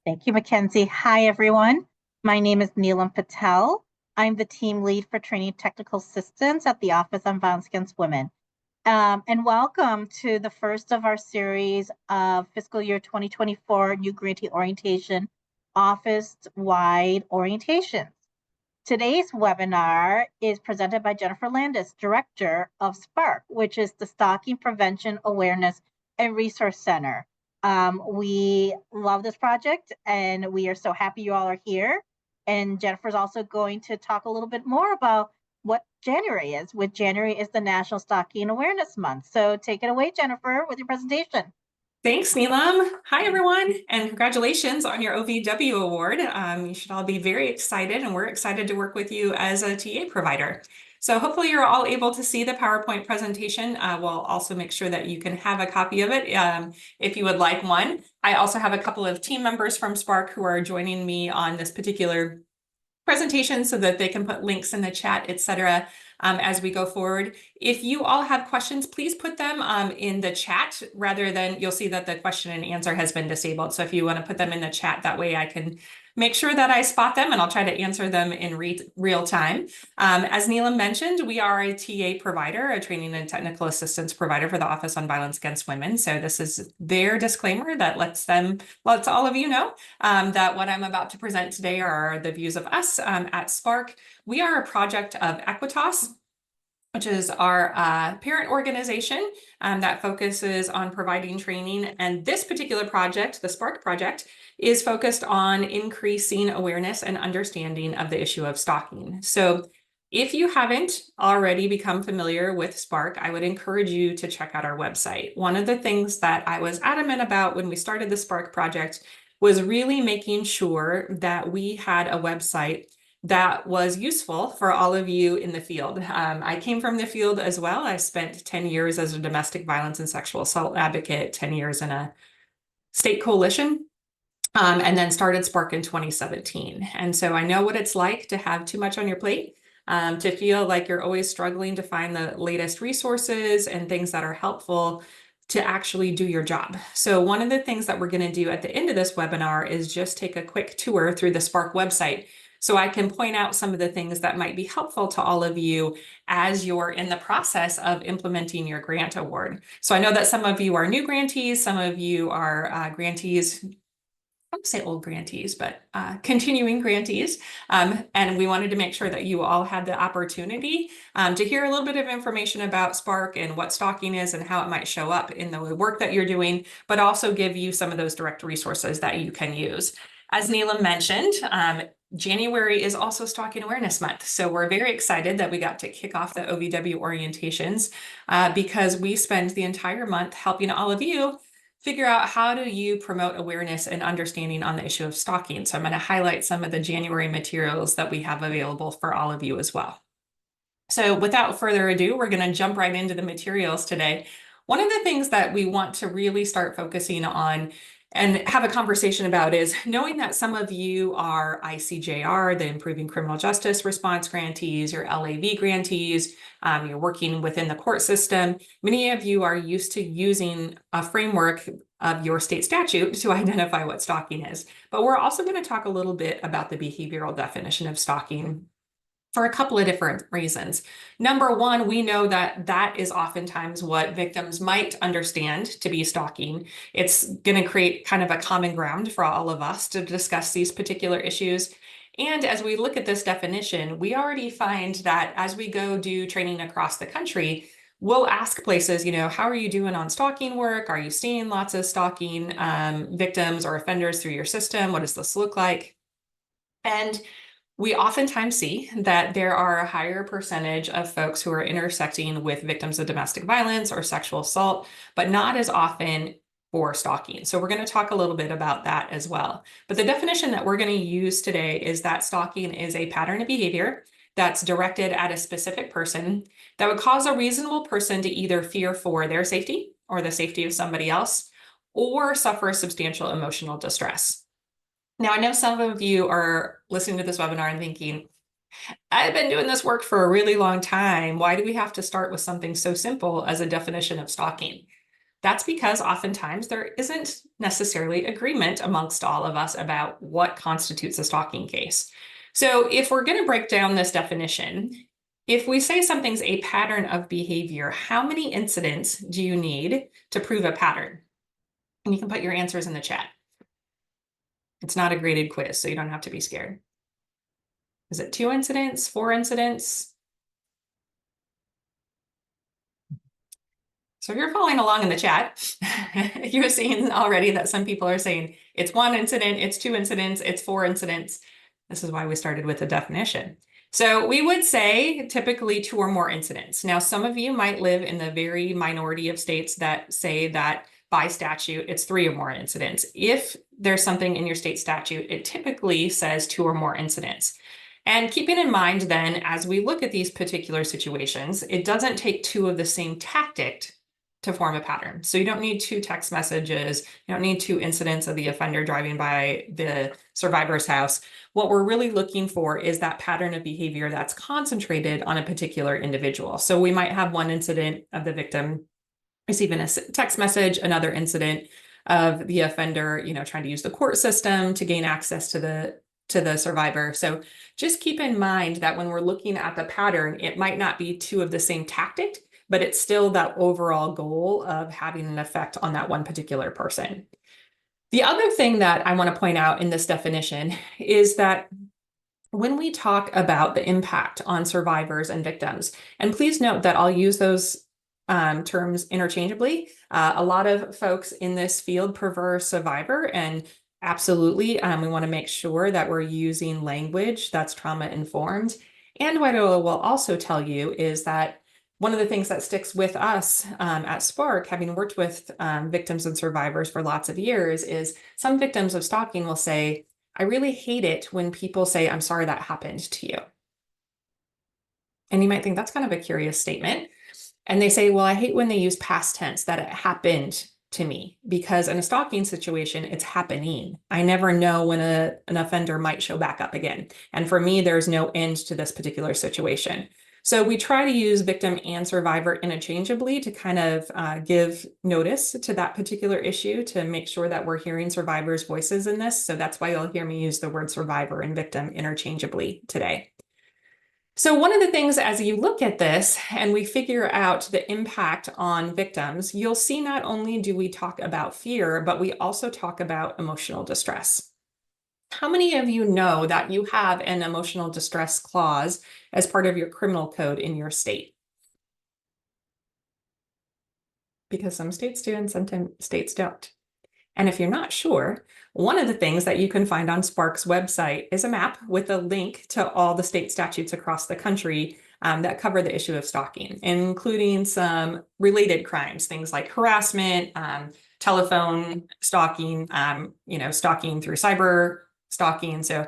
Thank you, Mackenzie. Hi, everyone. My name is Neelam Patel. I'm the team lead for training technical assistants at the Office on Violence Against Women. And welcome to the first of our series of fiscal year 2024 new grantee orientation office-wide orientations. Today's webinar is presented by Jennifer Landis, Director of Sparc, which is the Stalking Prevention Awareness and Resource Center. We love this project and we are so happy you all are here. And Jennifer's also going to talk a little bit more about what January is, which January is the National Stalking Awareness Month. So take it away, Jennifer, with your presentation. Thanks, Neelam. Hi, everyone, and congratulations on your OVW award. You should all be very excited, and we're excited to work with you as a TA provider. So hopefully you're all able to see the PowerPoint presentation. We'll also make sure that you can have a copy of it if you would like one. I also have a couple of team members from Sparc who are joining me on this particular presentation so that they can put links in the chat, etc. As we go forward. If you all have questions, please put them in the chat rather than, you'll see that the question and answer has been disabled. So if you want to put them in the chat, that way I can make sure that I spot them and I'll try to answer them in real time. As Neelam mentioned, we are a TA provider, a training and technical assistance provider for the Office on Violence Against Women. So this is their disclaimer that lets all of you know that what I'm about to present today are the views of us at Sparc. We are a project of Equitas, which is our parent organization that focuses on providing training. And this particular project, the Sparc project, is focused on increasing awareness and understanding of the issue of stalking. So if you haven't already become familiar with Sparc, I would encourage you to check out our website. One of the things that I was adamant about when we started the Sparc project was really making sure that we had a website that was useful for all of you in the field. I came from the field as well. I spent 10 years as a domestic violence and sexual assault advocate, 10 years in a state coalition, and then started Sparc in 2017. And so I know what it's like to have too much on your plate, to feel like you're always struggling to find the latest resources and things that are helpful to actually do your job. So one of the things that we're going to do at the end of this webinar is just take a quick tour through the Sparc website, so I can point out some of the things that might be helpful to all of you as you're in the process of implementing your grant award. So I know that some of you are new grantees, some of you are grantees, I won't say old grantees, but continuing grantees. And we wanted to make sure that you all had the opportunity to hear a little bit of information about Sparc and what stalking is and how it might show up in the work that you're doing, but also give you some of those direct resources that you can use. As Neelam mentioned, January is also Stalking Awareness Month. So we're very excited that we got to kick off the OVW orientations because we spend the entire month helping all of you figure out how do you promote awareness and understanding on the issue of stalking. So I'm going to highlight some of the January materials that we have available for all of you as well. So without further ado, we're going to jump right into the materials today. One of the things that we want to really start focusing on and have a conversation about is knowing that some of you are ICJR, the Improving Criminal Justice Response grantees, your LAV grantees, you're working within the court system. Many of you are used to using a framework of your state statute to identify what stalking is. But we're also going to talk a little bit about the behavioral definition of stalking for a couple of different reasons. Number one, we know that that is oftentimes what victims might understand to be stalking. It's going to create kind of a common ground for all of us to discuss these particular issues. And as we look at this definition, we already find that as we go do training across the country, we'll ask places, how are you doing on stalking work? Are you seeing lots of stalking victims or offenders through your system? What does this look like? And we oftentimes see that there are a higher percentage of folks who are intersecting with victims of domestic violence or sexual assault, but not as often for stalking. So we're going to talk a little bit about that as well. But the definition that we're going to use today is that stalking is a pattern of behavior that's directed at a specific person that would cause a reasonable person to either fear for their safety or the safety of somebody else, or suffer substantial emotional distress. Now, I know some of you are listening to this webinar and thinking, I've been doing this work for a really long time. Why do we have to start with something so simple as a definition of stalking? That's because oftentimes there isn't necessarily agreement amongst all of us about what constitutes a stalking case. So if we're going to break down this definition, if we say something's a pattern of behavior, how many incidents do you need to prove a pattern? And you can put your answers in the chat. It's not a graded quiz, so you don't have to be scared. Is it 2 incidents, 4 incidents? So if you're following along in the chat, you're seeing already that some people are saying it's 1 incident, it's 2 incidents, it's 4 incidents. This is why we started with the definition. So we would say typically 2 or more incidents. Now, some of you might live in the very minority of states that say that by statute, it's 3 or more incidents. If there's something in your state statute, it typically says 2 or more incidents. And keeping in mind then, as we look at these particular situations, it doesn't take 2 of the same tactic to form a pattern. So you don't need 2 text messages, you don't need 2 incidents of the offender driving by the survivor's house. What we're really looking for is that pattern of behavior that's concentrated on a particular individual. So we might have 1 incident of the victim receiving a text message, another incident of the offender, trying to use the court system to gain access to the survivor. So just keep in mind that when we're looking at the pattern, it might not be 2 of the same tactic, but it's still that overall goal of having an effect on that one particular person. The other thing that I want to point out in this definition is that when we talk about the impact on survivors and victims, and please note that I'll use those terms interchangeably. A lot of folks in this field prefer survivor, and absolutely, we want to make sure that we're using language that's trauma informed. And what I will also tell you is that one of the things that sticks with us at Sparc, having worked with victims and survivors for lots of years, is some victims of stalking will say, I really hate it when people say, I'm sorry that happened to you. And you might think that's kind of a curious statement. And they say, well, I hate when they use past tense, that it happened to me, because in a stalking situation, it's happening. I never know when an offender might show back up again. And for me, there's no end to this particular situation. So we try to use victim and survivor interchangeably to kind of give notice to that particular issue, to make sure that we're hearing survivors' voices in this. So that's why you'll hear me use the word survivor and victim interchangeably today. So one of the things as you look at this and we figure out the impact on victims, you'll see not only do we talk about fear, but we also talk about emotional distress. How many of you know that you have an emotional distress clause as part of your criminal code in your state? Because some states do and some states don't. And if you're not sure, one of the things that you can find on Sparc's website is a map with a link to all the state statutes across the country that cover the issue of stalking, including some related crimes, things like harassment, telephone stalking, stalking through cyber stalking. So,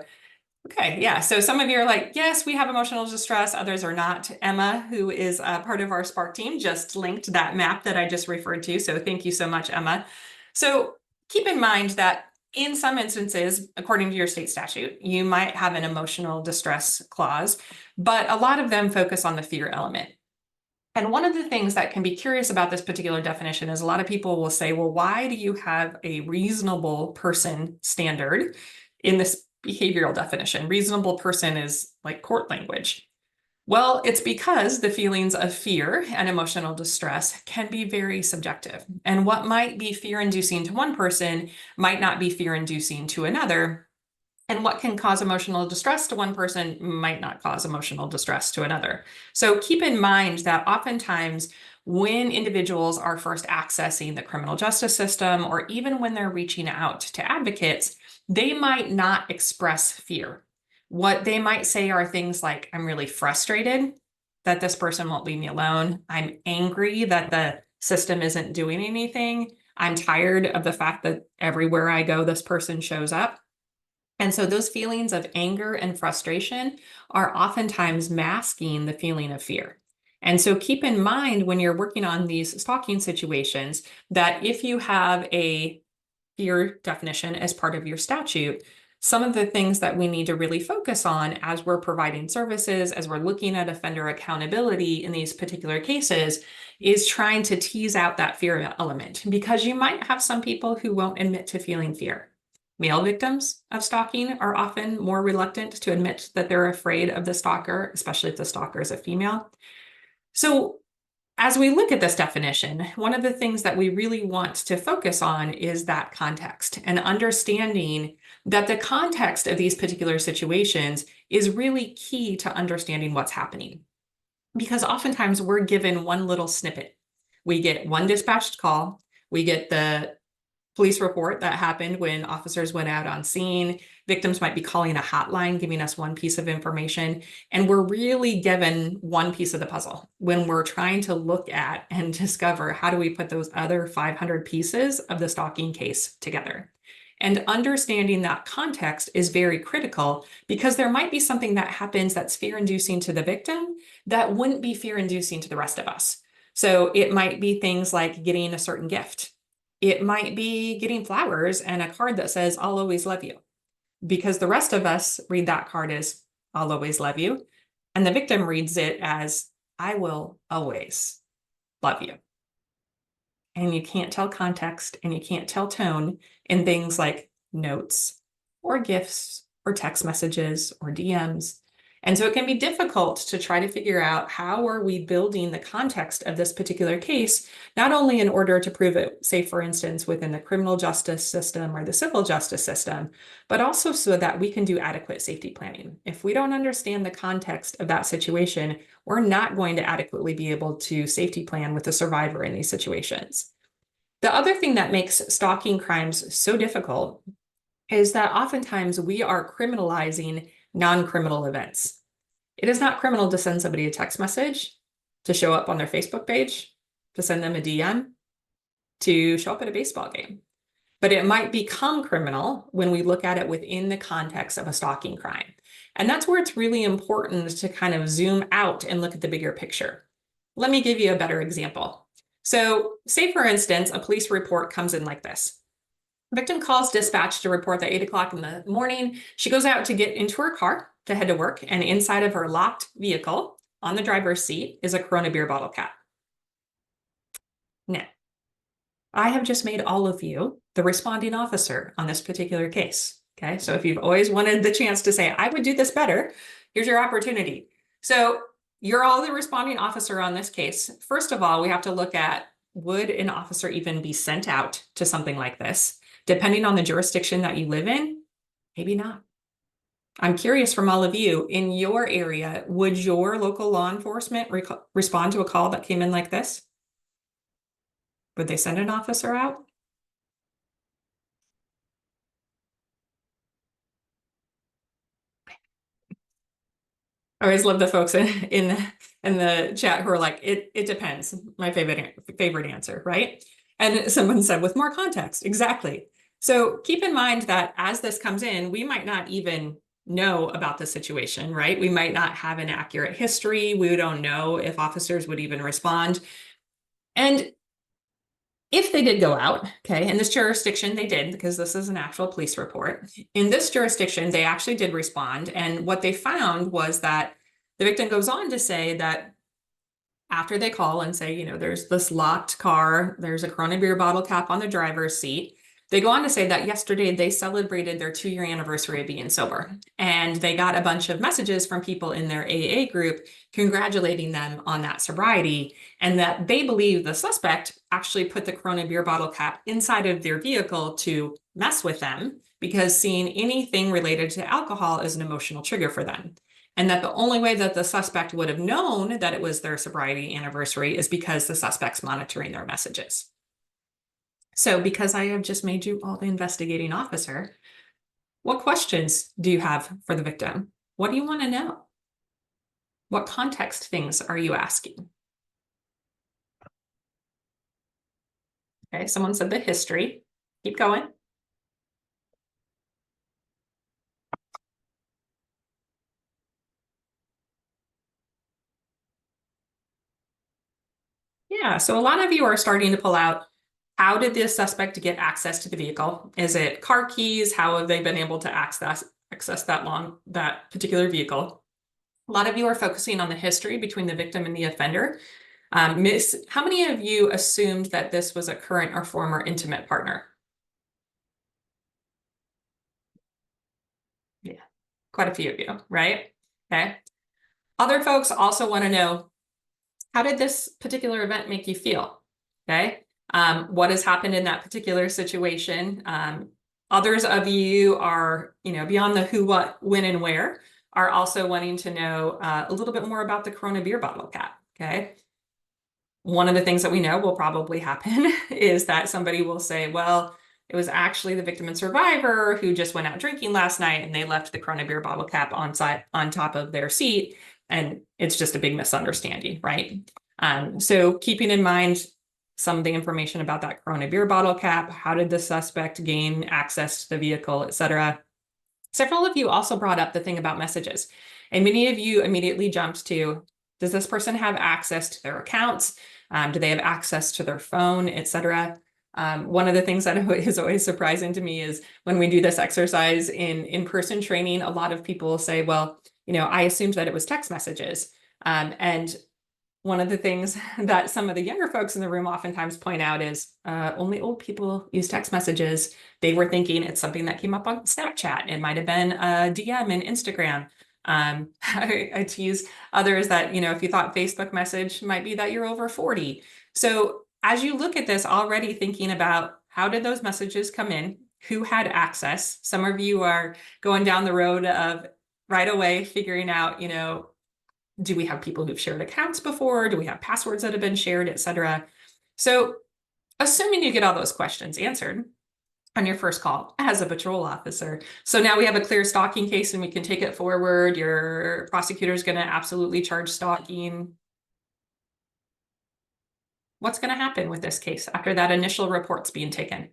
okay, yeah. So some of you are like, yes, we have emotional distress. Others are not. Emma, who is part of our Sparc team, just linked that map that I just referred to. So thank you so much, Emma. So keep in mind that in some instances, according to your state statute, you might have an emotional distress clause, but a lot of them focus on the fear element. And one of the things that can be curious about this particular definition is a lot of people will say, well, why do you have a reasonable person standard in this behavioral definition? Reasonable person is like court language. Well, it's because the feelings of fear and emotional distress can be very subjective. And what might be fear-inducing to one person might not be fear-inducing to another. And what can cause emotional distress to one person might not cause emotional distress to another. So keep in mind that oftentimes when individuals are first accessing the criminal justice system, or even when they're reaching out to advocates, they might not express fear. What they might say are things like, I'm really frustrated that this person won't leave me alone. I'm angry that the system isn't doing anything. I'm tired of the fact that everywhere I go, this person shows up. And so those feelings of anger and frustration are oftentimes masking the feeling of fear. And so keep in mind when you're working on these stalking situations that if you have a fear definition as part of your statute, some of the things that we need to really focus on as we're providing services, as we're looking at offender accountability in these particular cases, is trying to tease out that fear element, because you might have some people who won't admit to feeling fear. Male victims of stalking are often more reluctant to admit that they're afraid of the stalker, especially if the stalker is a female. So as we look at this definition, one of the things that we really want to focus on is that context, and understanding that the context of these particular situations is really key to understanding what's happening. Because oftentimes we're given one little snippet. We get one dispatched call, we get the police report that happened when officers went out on scene. Victims might be calling a hotline, giving us one piece of information, and we're really given one piece of the puzzle when we're trying to look at and discover how do we put those other 500 pieces of the stalking case together. And understanding that context is very critical, because there might be something that happens that's fear-inducing to the victim that wouldn't be fear-inducing to the rest of us. So it might be things like getting a certain gift. It might be getting flowers and a card that says, "I'll always love you," because the rest of us read that card as, "I'll always love you." And the victim reads it as, "I will always love you." And you can't tell context and you can't tell tone in things like notes or gifts or text messages or DMs. And so it can be difficult to try to figure out how are we building the context of this particular case, not only in order to prove it, say, for instance, within the criminal justice system or the civil justice system, but also so that we can do adequate safety planning. If we don't understand the context of that situation, we're not going to adequately be able to safety plan with the survivor in these situations. The other thing that makes stalking crimes so difficult is that oftentimes we are criminalizing non-criminal events. It is not criminal to send somebody a text message, to show up on their Facebook page, to send them a DM, to show up at a baseball game. But it might become criminal when we look at it within the context of a stalking crime. And that's where it's really important to kind of zoom out and look at the bigger picture. Let me give you a better example. So say, for instance, a police report comes in like this. Victim calls dispatch to report that 8 o'clock in the morning, she goes out to get into her car to head to work, and inside of her locked vehicle on the driver's seat is a Corona beer bottle cap. Now, I have just made all of you the responding officer on this particular case. Okay, so if you've always wanted the chance to say, "I would do this better," here's your opportunity. So you're all the responding officer on this case. First of all, we have to look at, would an officer even be sent out to something like this? Depending on the jurisdiction that you live in, maybe not. I'm curious from all of you, in your area, would your local law enforcement respond to a call that came in like this? Would they send an officer out? I always love the folks in the chat who are like, it depends. My favorite answer, right? And someone said, with more context, exactly. So keep in mind that as this comes in, we might not even know about the situation, right? We might not have an accurate history. We don't know if officers would even respond. And if they did go out, okay, in this jurisdiction, they did, because this is an actual police report. In this jurisdiction, they actually did respond. And what they found was that the victim goes on to say that after they call and say, there's this locked car, there's a Corona beer bottle cap on the driver's seat. They go on to say that yesterday they celebrated their 2-year anniversary of being sober. And they got a bunch of messages from people in their AA group congratulating them on that sobriety, and that they believe the suspect actually put the Corona beer bottle cap inside of their vehicle to mess with them, because seeing anything related to alcohol is an emotional trigger for them. And that the only way that the suspect would have known that it was their sobriety anniversary is because the suspect's monitoring their messages. So because I have just made you all the investigating officer, what questions do you have for the victim? What do you want to know? What context things are you asking? Okay, someone said the history. Keep going. Yeah, so a lot of you are starting to pull out How did the suspect get access to the vehicle? Is it car keys? How have they been able to access that particular vehicle? A lot of you are focusing on the history between the victim and the offender. Miss, how many of you assumed that this was a current or former intimate partner? Yeah, quite a few of you, right? Okay. Other folks also want to know, how did this particular event make you feel? Okay. What has happened in that particular situation? Others of you are, beyond the who, what, when, and where, are also wanting to know a little bit more about the Corona beer bottle cap. Okay. One of the things that we know will probably happen is that somebody will say, well, it was actually the victim and survivor who just went out drinking last night and they left the Corona beer bottle cap on top of their seat. And it's just a big misunderstanding, right? So keeping in mind some of the information about that Corona beer bottle cap, how did the suspect gain access to the vehicle, et cetera. Several of you also brought up the thing about messages. And many of you immediately jumped to, does this person have access to their accounts? Do they have access to their phone, et cetera? One of the things that is always surprising to me is when we do this exercise in-person training, a lot of people say, well, I assumed that it was text messages. And one of the things that some of the younger folks in the room oftentimes point out is only old people use text messages. They were thinking it's something that came up on Snapchat. It might have been a DM in Instagram. I tease others that, if you thought Facebook message might be that you're over 40. So as you look at this, already thinking about how did those messages come in, who had access. Some of you are going down the road of right away figuring out, do we have people who've shared accounts before? Do we have passwords that have been shared, et cetera? So assuming you get all those questions answered on your first call as a patrol officer. So now we have a clear stalking case and we can take it forward. Your prosecutor is going to absolutely charge stalking. What's going to happen with this case after that initial report's being taken?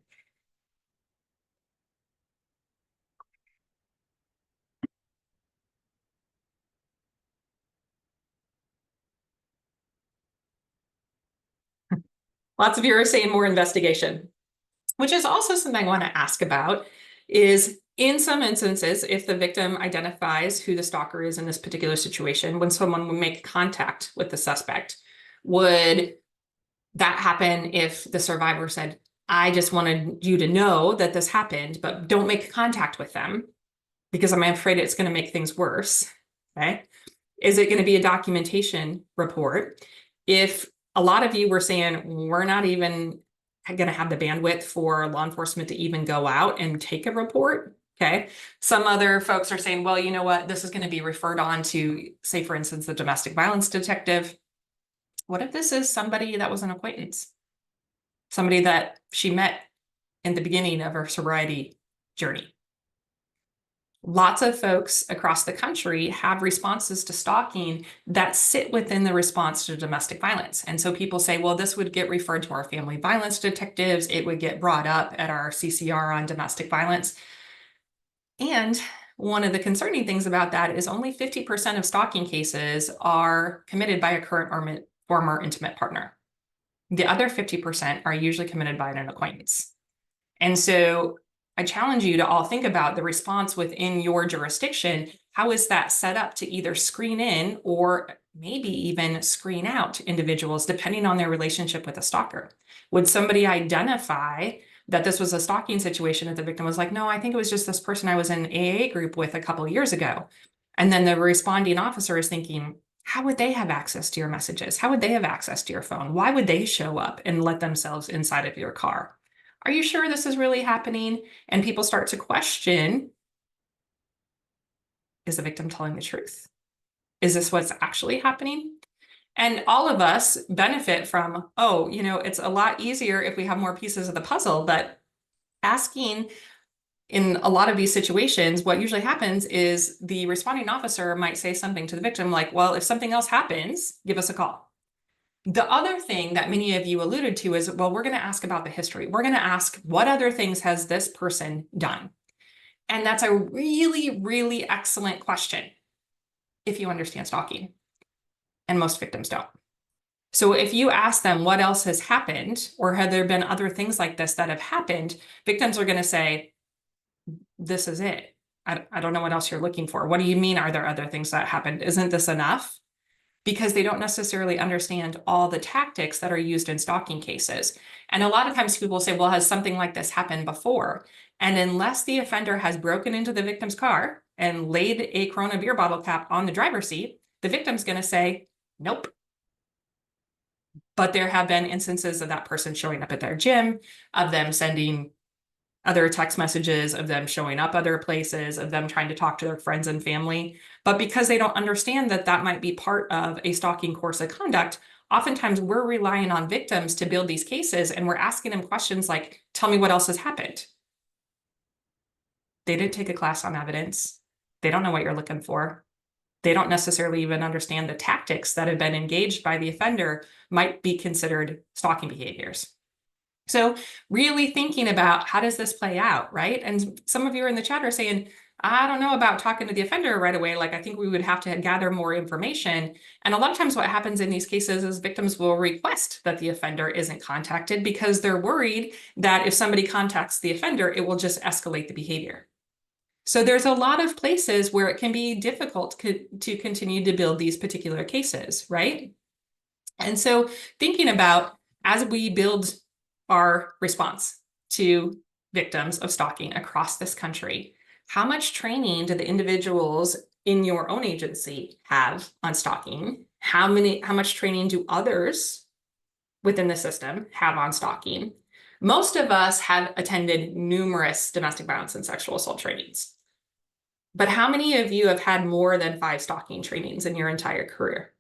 Lots of you are saying more investigation, which is also something I want to ask about is in some instances, if the victim identifies who the stalker is in this particular situation, when someone would make contact with the suspect, would that happen if the survivor said, I just wanted you to know that this happened, but don't make contact with them because I'm afraid it's going to make things worse. Okay. Is it going to be a documentation report? If a lot of you were saying, we're not even going to have the bandwidth for law enforcement to even go out and take a report. Okay. Some other folks are saying, well, you know what? This is going to be referred on to, say, for instance, the domestic violence detective. What if this is somebody that was an acquaintance? Somebody that she met in the beginning of her sobriety journey. Lots of folks across the country have responses to stalking that sit within the response to domestic violence. And so people say, well, this would get referred to our family violence detectives. It would get brought up at our CCR on domestic violence. And one of the concerning things about that is only 50% of stalking cases are committed by a current or former intimate partner. The other 50% are usually committed by an acquaintance. And so I challenge you to all think about the response within your jurisdiction. How is that set up to either screen in or maybe even screen out individuals depending on their relationship with a stalker? Would somebody identify that this was a stalking situation if the victim was like, no, I think it was just this person I was in an AA group with a couple of years ago. And then the responding officer is thinking, how would they have access to your messages? How would they have access to your phone? Why would they show up and let themselves inside of your car? Are you sure this is really happening? And people start to question, is the victim telling the truth? Is this what's actually happening? And all of us benefit from, oh, it's a lot easier if we have more pieces of the puzzle, but asking in a lot of these situations, what usually happens is the responding officer might say something to the victim like, well, if something else happens, give us a call. The other thing that many of you alluded to is, well, we're going to ask about the history. We're going to ask what other things has this person done? And that's a really, really excellent question if you understand stalking. And most victims don't. So if you ask them what else has happened, or have there been other things like this that have happened, victims are going to say, this is it. I don't know what else you're looking for. What do you mean, are there other things that happened? Isn't this enough? Because they don't necessarily understand all the tactics that are used in stalking cases. And a lot of times people say, well, has something like this happened before? And unless the offender has broken into the victim's car and laid a Corona beer bottle cap on the driver's seat, the victim's going to say, nope. But there have been instances of that person showing up at their gym, of them sending other text messages, of them showing up other places, of them trying to talk to their friends and family. But because they don't understand that that might be part of a stalking course of conduct, oftentimes we're relying on victims to build these cases, and we're asking them questions like, tell me what else has happened. They didn't take a class on evidence. They don't know what you're looking for. They don't necessarily even understand the tactics that have been engaged by the offender might be considered stalking behaviors. So really thinking about, how does this play out, right? And some of you are in the chat are saying, I don't know about talking to the offender right away. Like, I think we would have to gather more information. And a lot of times what happens in these cases is victims will request that the offender isn't contacted because they're worried that if somebody contacts the offender, it will just escalate the behavior. So there's a lot of places where it can be difficult to continue to build these particular cases, right? And so thinking about, as we build our response to victims of stalking across this country, how much training do the individuals in your own agency have on stalking? How much training do others within the system have on stalking? Most of us have attended numerous domestic violence and sexual assault trainings. But how many of you have had more than 5 stalking trainings in your entire career?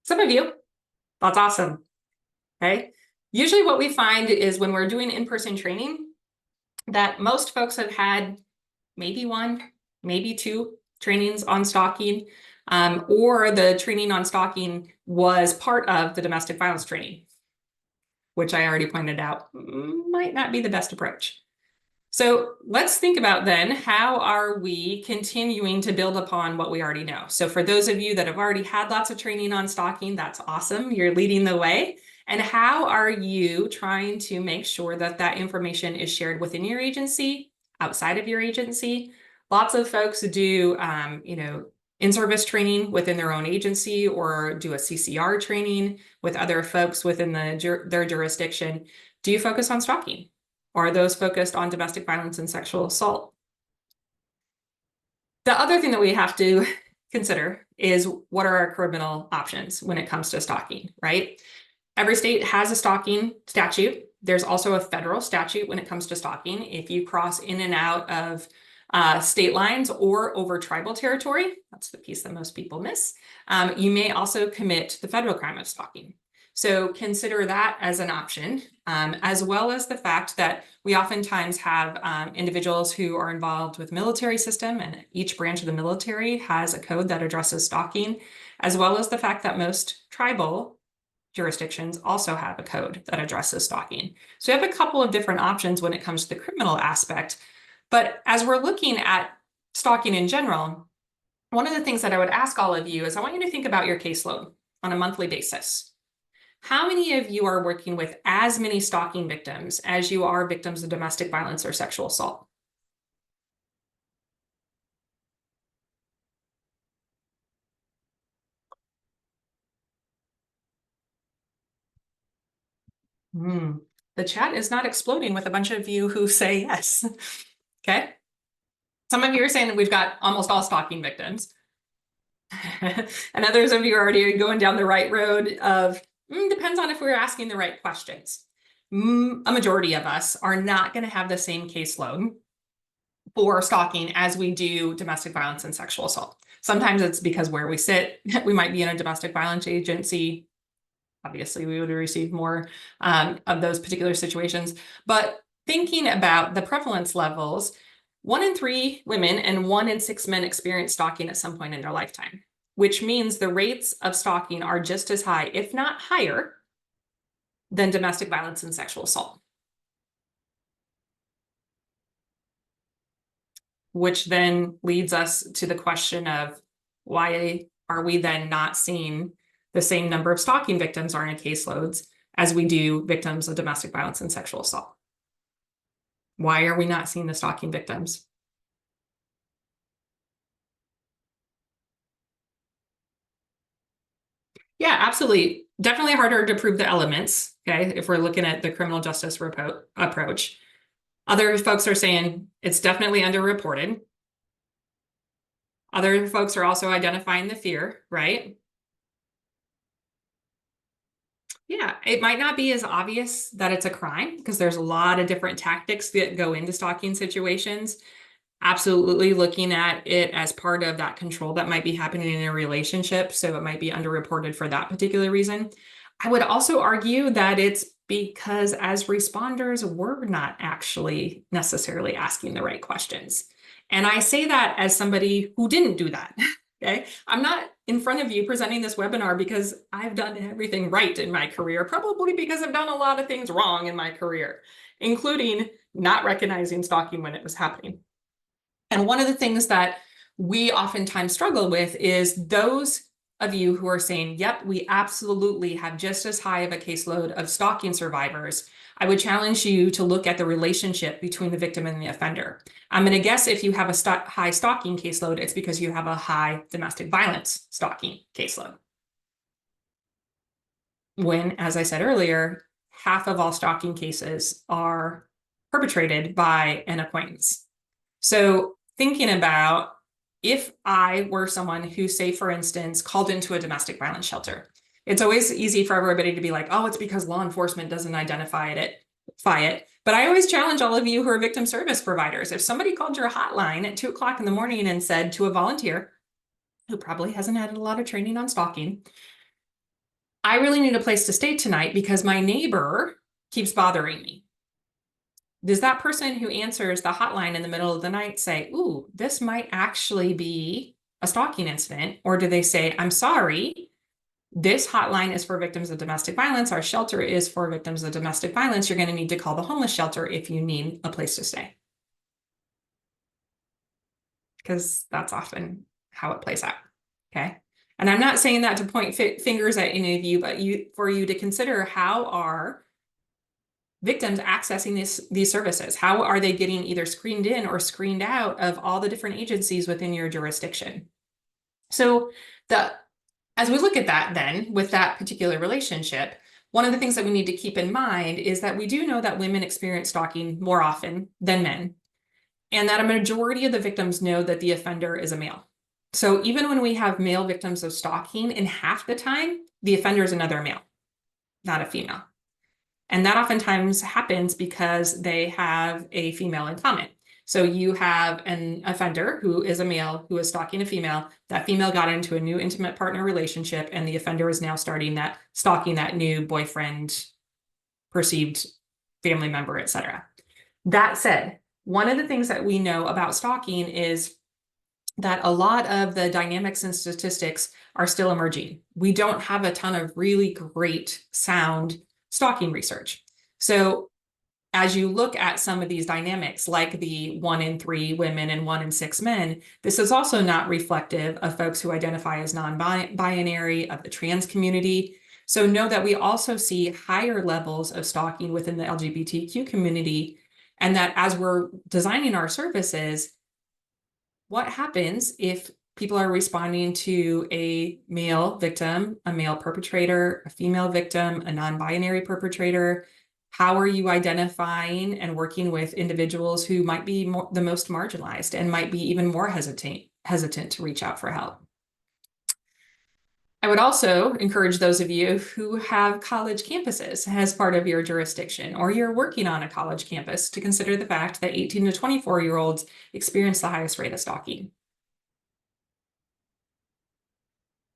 Some of you. That's awesome. Okay. Usually what we find is when we're doing in-person training, that most folks have had maybe 1, maybe 2 trainings on stalking, or the training on stalking was part of the domestic violence training, which I already pointed out might not be the best approach. So let's think about then, how are we continuing to build upon what we already know? So for those of you that have already had lots of training on stalking, that's awesome. You're leading the way. And how are you trying to make sure that that information is shared within your agency, outside of your agency? Lots of folks do, in-service training within their own agency, or do a CCR training with other folks within their jurisdiction. Do you focus on stalking? Or are those focused on domestic violence and sexual assault? The other thing that we have to consider is, what are our criminal options when it comes to stalking, right? Every state has a stalking statute. There's also a federal statute when it comes to stalking. If you cross in and out of state lines or over tribal territory, that's the piece that most people miss, you may also commit the federal crime of stalking. So consider that as an option, as well as the fact that we oftentimes have individuals who are involved with military system, and each branch of the military has a code that addresses stalking, as well as the fact that most tribal jurisdictions also have a code that addresses stalking. So we have a couple of different options when it comes to the criminal aspect. But as we're looking at stalking in general, one of the things that I would ask all of you is, I want you to think about your caseload on a monthly basis. How many of you are working with as many stalking victims as you are victims of domestic violence or sexual assault? The chat is not exploding with a bunch of you who say yes. Okay. Some of you are saying that we've got almost all stalking victims. And others of you are already going down the right road of, depends on if we're asking the right questions. A majority of us are not going to have the same caseload for stalking as we do domestic violence and sexual assault. Sometimes it's because where we sit, we might be in a domestic violence agency. Obviously, we would receive more of those particular situations. But thinking about the prevalence levels, 1 in 3 women and 1 in 6 men experience stalking at some point in their lifetime, which means the rates of stalking are just as high, if not higher, than domestic violence and sexual assault. which then leads us to the question of why are we then not seeing the same number of stalking victims on our caseloads as we do victims of domestic violence and sexual assault? Why are we not seeing the stalking victims? Yeah, absolutely. Definitely harder to prove the elements, okay, if we're looking at the criminal justice approach. Other folks are saying it's definitely underreported. Other folks are also identifying the fear, right? Yeah, it might not be as obvious that it's a crime because there's a lot of different tactics that go into stalking situations. Absolutely looking at it as part of that control that might be happening in a relationship. So it might be underreported for that particular reason. I would also argue that it's because as responders, we're not actually necessarily asking the right questions. And I say that as somebody who didn't do that. Okay. I'm not in front of you presenting this webinar because I've done everything right in my career, probably because I've done a lot of things wrong in my career, including not recognizing stalking when it was happening. And one of the things that we oftentimes struggle with is those of you who are saying, yep, we absolutely have just as high of a caseload of stalking survivors. I would challenge you to look at the relationship between the victim and the offender. I'm going to guess if you have a high stalking caseload, it's because you have a high domestic violence stalking caseload. When, as I said earlier, half of all stalking cases are perpetrated by an acquaintance. So thinking about if I were someone who, say, for instance, called into a domestic violence shelter, it's always easy for everybody to be like, oh, it's because law enforcement doesn't identify it. But I always challenge all of you who are victim service providers. If somebody called your hotline at 2 o'clock in the morning and said to a volunteer who probably hasn't had a lot of training on stalking, I really need a place to stay tonight because my neighbor keeps bothering me. Does that person who answers the hotline in the middle of the night say, ooh, this might actually be a stalking incident? Or do they say, I'm sorry, this hotline is for victims of domestic violence. Our shelter is for victims of domestic violence. You're going to need to call the homeless shelter if you need a place to stay. Because that's often how it plays out. Okay. And I'm not saying that to point fingers at any of you, but for you to consider how are victims accessing these services? How are they getting either screened in or screened out of all the different agencies within your jurisdiction? So as we look at that then, with that particular relationship, one of the things that we need to keep in mind is that we do know that women experience stalking more often than men, and that a majority of the victims know that the offender is a male. So even when we have male victims of stalking, in half the time, the offender is another male, not a female. And that oftentimes happens because they have a female in common. So you have an offender who is a male who is stalking a female. That female got into a new intimate partner relationship, and the offender is now stalking that new boyfriend, perceived family member, etc. That said, one of the things that we know about stalking is that a lot of the dynamics and statistics are still emerging. We don't have a ton of really great sound stalking research. So as you look at some of these dynamics, like the 1 in 3 women and 1 in 6 men, this is also not reflective of folks who identify as non-binary, of the trans community. So know that we also see higher levels of stalking within the LGBTQ community, and that as we're designing our services, what happens if people are responding to a male victim, a male perpetrator, a female victim, a non-binary perpetrator? How are you identifying and working with individuals who might be the most marginalized and might be even more hesitant to reach out for help? I would also encourage those of you who have college campuses as part of your jurisdiction, or you're working on a college campus, to consider the fact that 18 to 24-year-olds experience the highest rate of stalking.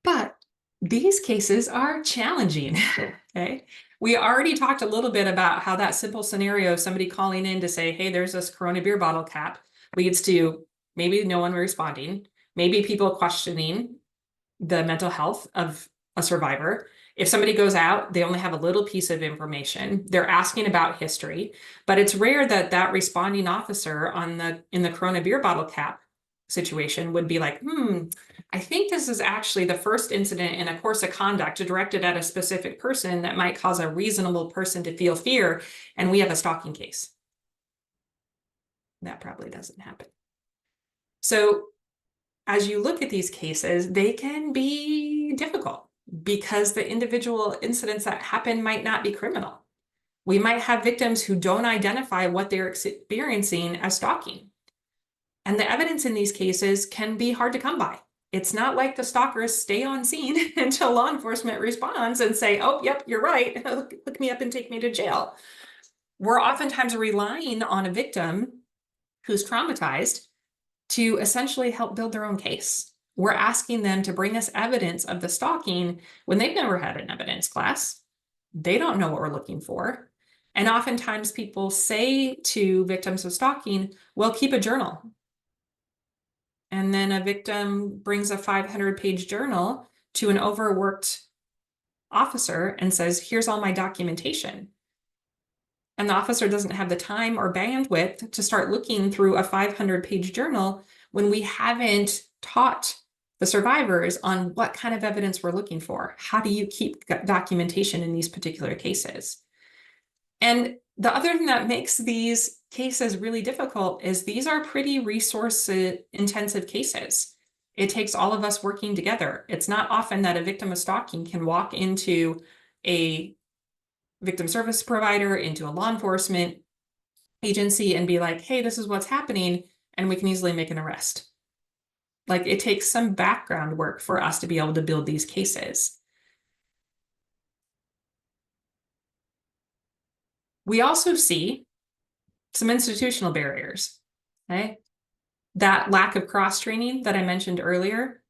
But these cases are challenging, okay? We already talked a little bit about how that simple scenario of somebody calling in to say, hey, there's this Corona beer bottle cap, leads to maybe no one responding, maybe people questioning the mental health of a survivor. If somebody goes out, they only have a little piece of information. They're asking about history, but it's rare that that responding officer in the Corona beer bottle cap situation would be like, I think this is actually the first incident in a course of conduct directed at a specific person that might cause a reasonable person to feel fear, and we have a stalking case. That probably doesn't happen. So as you look at these cases, they can be difficult because the individual incidents that happen might not be criminal. We might have victims who don't identify what they're experiencing as stalking. And the evidence in these cases can be hard to come by. It's not like the stalkers stay on scene until law enforcement responds and say, oh, yep, you're right. Look me up and take me to jail. We're oftentimes relying on a victim who's traumatized to essentially help build their own case. We're asking them to bring us evidence of the stalking when they've never had an evidence class. They don't know what we're looking for. And oftentimes people say to victims of stalking, well, keep a journal. And then a victim brings a 500-page journal to an overworked officer and says, here's all my documentation. And the officer doesn't have the time or bandwidth to start looking through a 500-page journal when we haven't taught the survivors on what kind of evidence we're looking for. How do you keep documentation in these particular cases? And the other thing that makes these cases really difficult is these are pretty resource-intensive cases. It takes all of us working together. It's not often that a victim of stalking can walk into a victim service provider, into a law enforcement agency and be like, hey, this is what's happening, and we can easily make an arrest. Like, it takes some background work for us to be able to build these cases. We also see some institutional barriers, okay? That lack of cross-training that I mentioned earlier.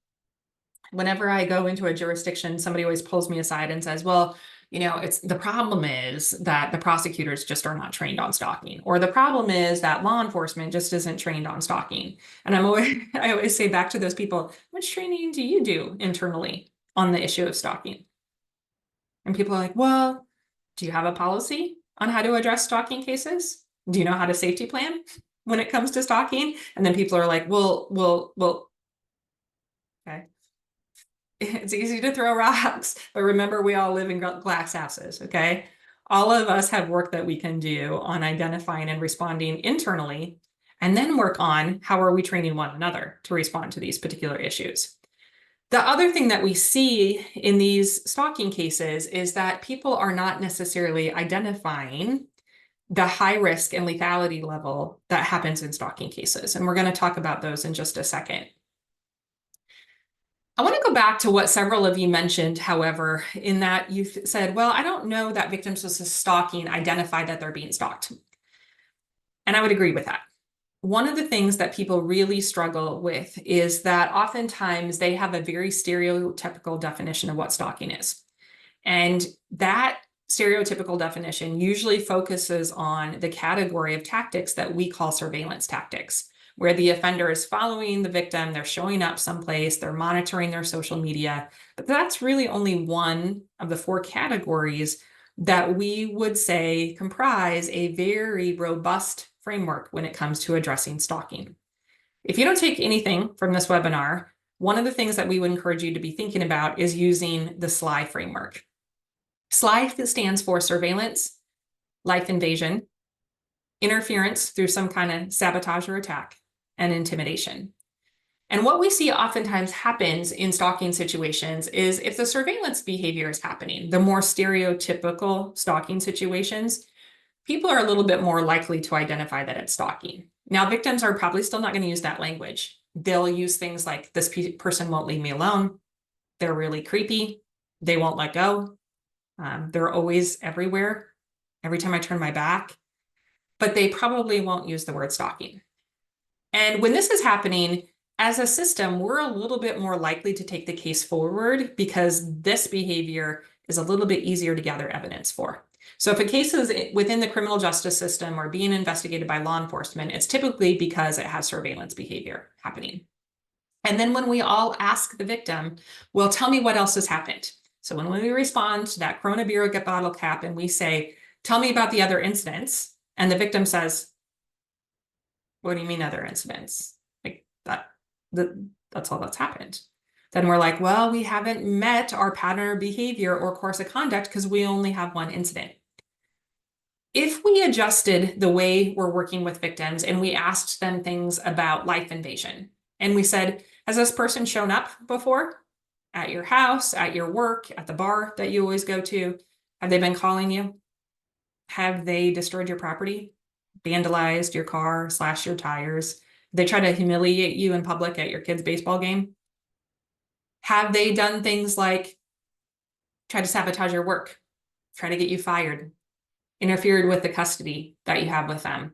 Whenever I go into a jurisdiction, somebody always pulls me aside and says, well, you know, the problem is that the prosecutors just are not trained on stalking, or the problem is that law enforcement just isn't trained on stalking. And I always say back to those people, how much training do you do internally on the issue of stalking? And people are like, well, do you have a policy on how to address stalking cases? Do you know how to safety plan when it comes to stalking? And then people are like, well, okay. It's easy to throw rocks, but remember, we all live in glass houses, okay? All of us have work that we can do on identifying and responding internally, and then work on how are we training one another to respond to these particular issues. The other thing that we see in these stalking cases is that people are not necessarily identifying the high risk and lethality level that happens in stalking cases. And we're going to talk about those in just a second. I want to go back to what several of you mentioned, however, in that you said, well, I don't know that victims of stalking identify that they're being stalked. And I would agree with that. One of the things that people really struggle with is that oftentimes they have a very stereotypical definition of what stalking is. And that stereotypical definition usually focuses on the category of tactics that we call surveillance tactics, where the offender is following the victim, they're showing up someplace, they're monitoring their social media. But that's really only one of the 4 categories that we would say comprise a very robust framework when it comes to addressing stalking. If you don't take anything from this webinar, one of the things that we would encourage you to be thinking about is using the SLI framework. SLI stands for surveillance, life invasion, interference through some kind of sabotage or attack, and intimidation. And what we see oftentimes happens in stalking situations is if the surveillance behavior is happening, the more stereotypical stalking situations, people are a little bit more likely to identify that it's stalking. Now, victims are probably still not going to use that language. They'll use things like, this person won't leave me alone. They're really creepy. They won't let go. They're always everywhere, every time I turn my back. But they probably won't use the word stalking. And when this is happening, as a system, we're a little bit more likely to take the case forward because this behavior is a little bit easier to gather evidence for. So if a case is within the criminal justice system or being investigated by law enforcement, it's typically because it has surveillance behavior happening. And then when we all ask the victim, well, tell me what else has happened. So when we respond to that Corona Bureau bottle cap and we say, tell me about the other incidents, and the victim says, what do you mean other incidents? Like that's all that's happened. Then we're like, well, we haven't met our pattern of behavior or course of conduct because we only have one incident. If we adjusted the way we're working with victims and we asked them things about life invasion, and we said, has this person shown up before at your house, at your work, at the bar that you always go to? Have they been calling you? Have they destroyed your property, vandalized your car, slashed your tires? They try to humiliate you in public at your kid's baseball game? Have they done things like try to sabotage your work, try to get you fired, interfered with the custody that you have with them,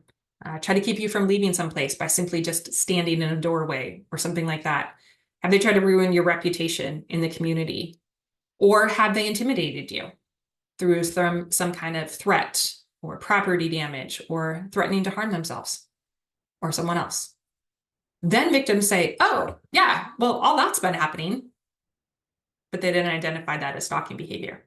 try to keep you from leaving someplace by simply just standing in a doorway or something like that? Have they tried to ruin your reputation in the community? Or have they intimidated you through some kind of threat or property damage or threatening to harm themselves or someone else? Then victims say, oh, yeah, well, all that's been happening, but they didn't identify that as stalking behavior.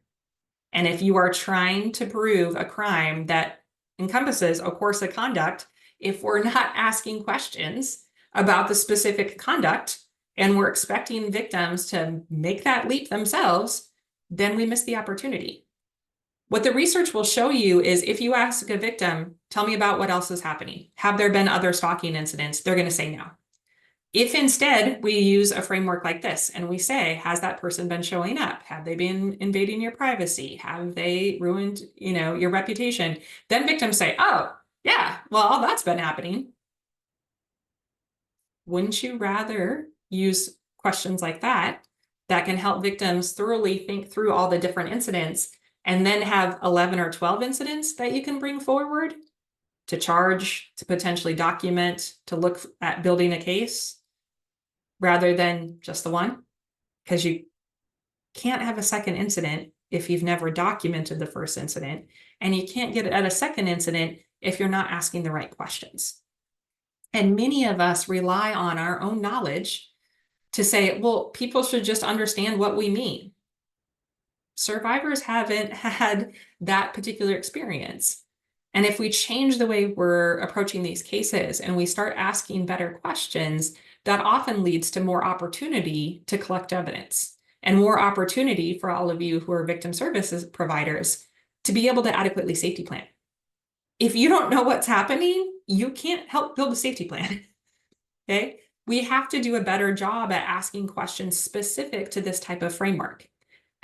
And if you are trying to prove a crime that encompasses a course of conduct, if we're not asking questions about the specific conduct and we're expecting victims to make that leap themselves, then we miss the opportunity. What the research will show you is if you ask a victim, tell me about what else is happening. Have there been other stalking incidents? They're going to say no. If instead we use a framework like this and we say, has that person been showing up? Have they been invading your privacy? Have they ruined, your reputation? Then victims say, oh, yeah, well, all that's been happening. Wouldn't you rather use questions like that can help victims thoroughly think through all the different incidents and then have 11 or 12 incidents that you can bring forward to charge, to potentially document, to look at building a case, rather than just the one? Because you can't have a second incident if you've never documented the first incident, and you can't get at a second incident if you're not asking the right questions. And many of us rely on our own knowledge to say, well, people should just understand what we mean. Survivors haven't had that particular experience. And if we change the way we're approaching these cases and we start asking better questions, that often leads to more opportunity to collect evidence and more opportunity for all of you who are victim services providers to be able to adequately safety plan. If you don't know what's happening, you can't help build a safety plan. Okay? We have to do a better job at asking questions specific to this type of framework.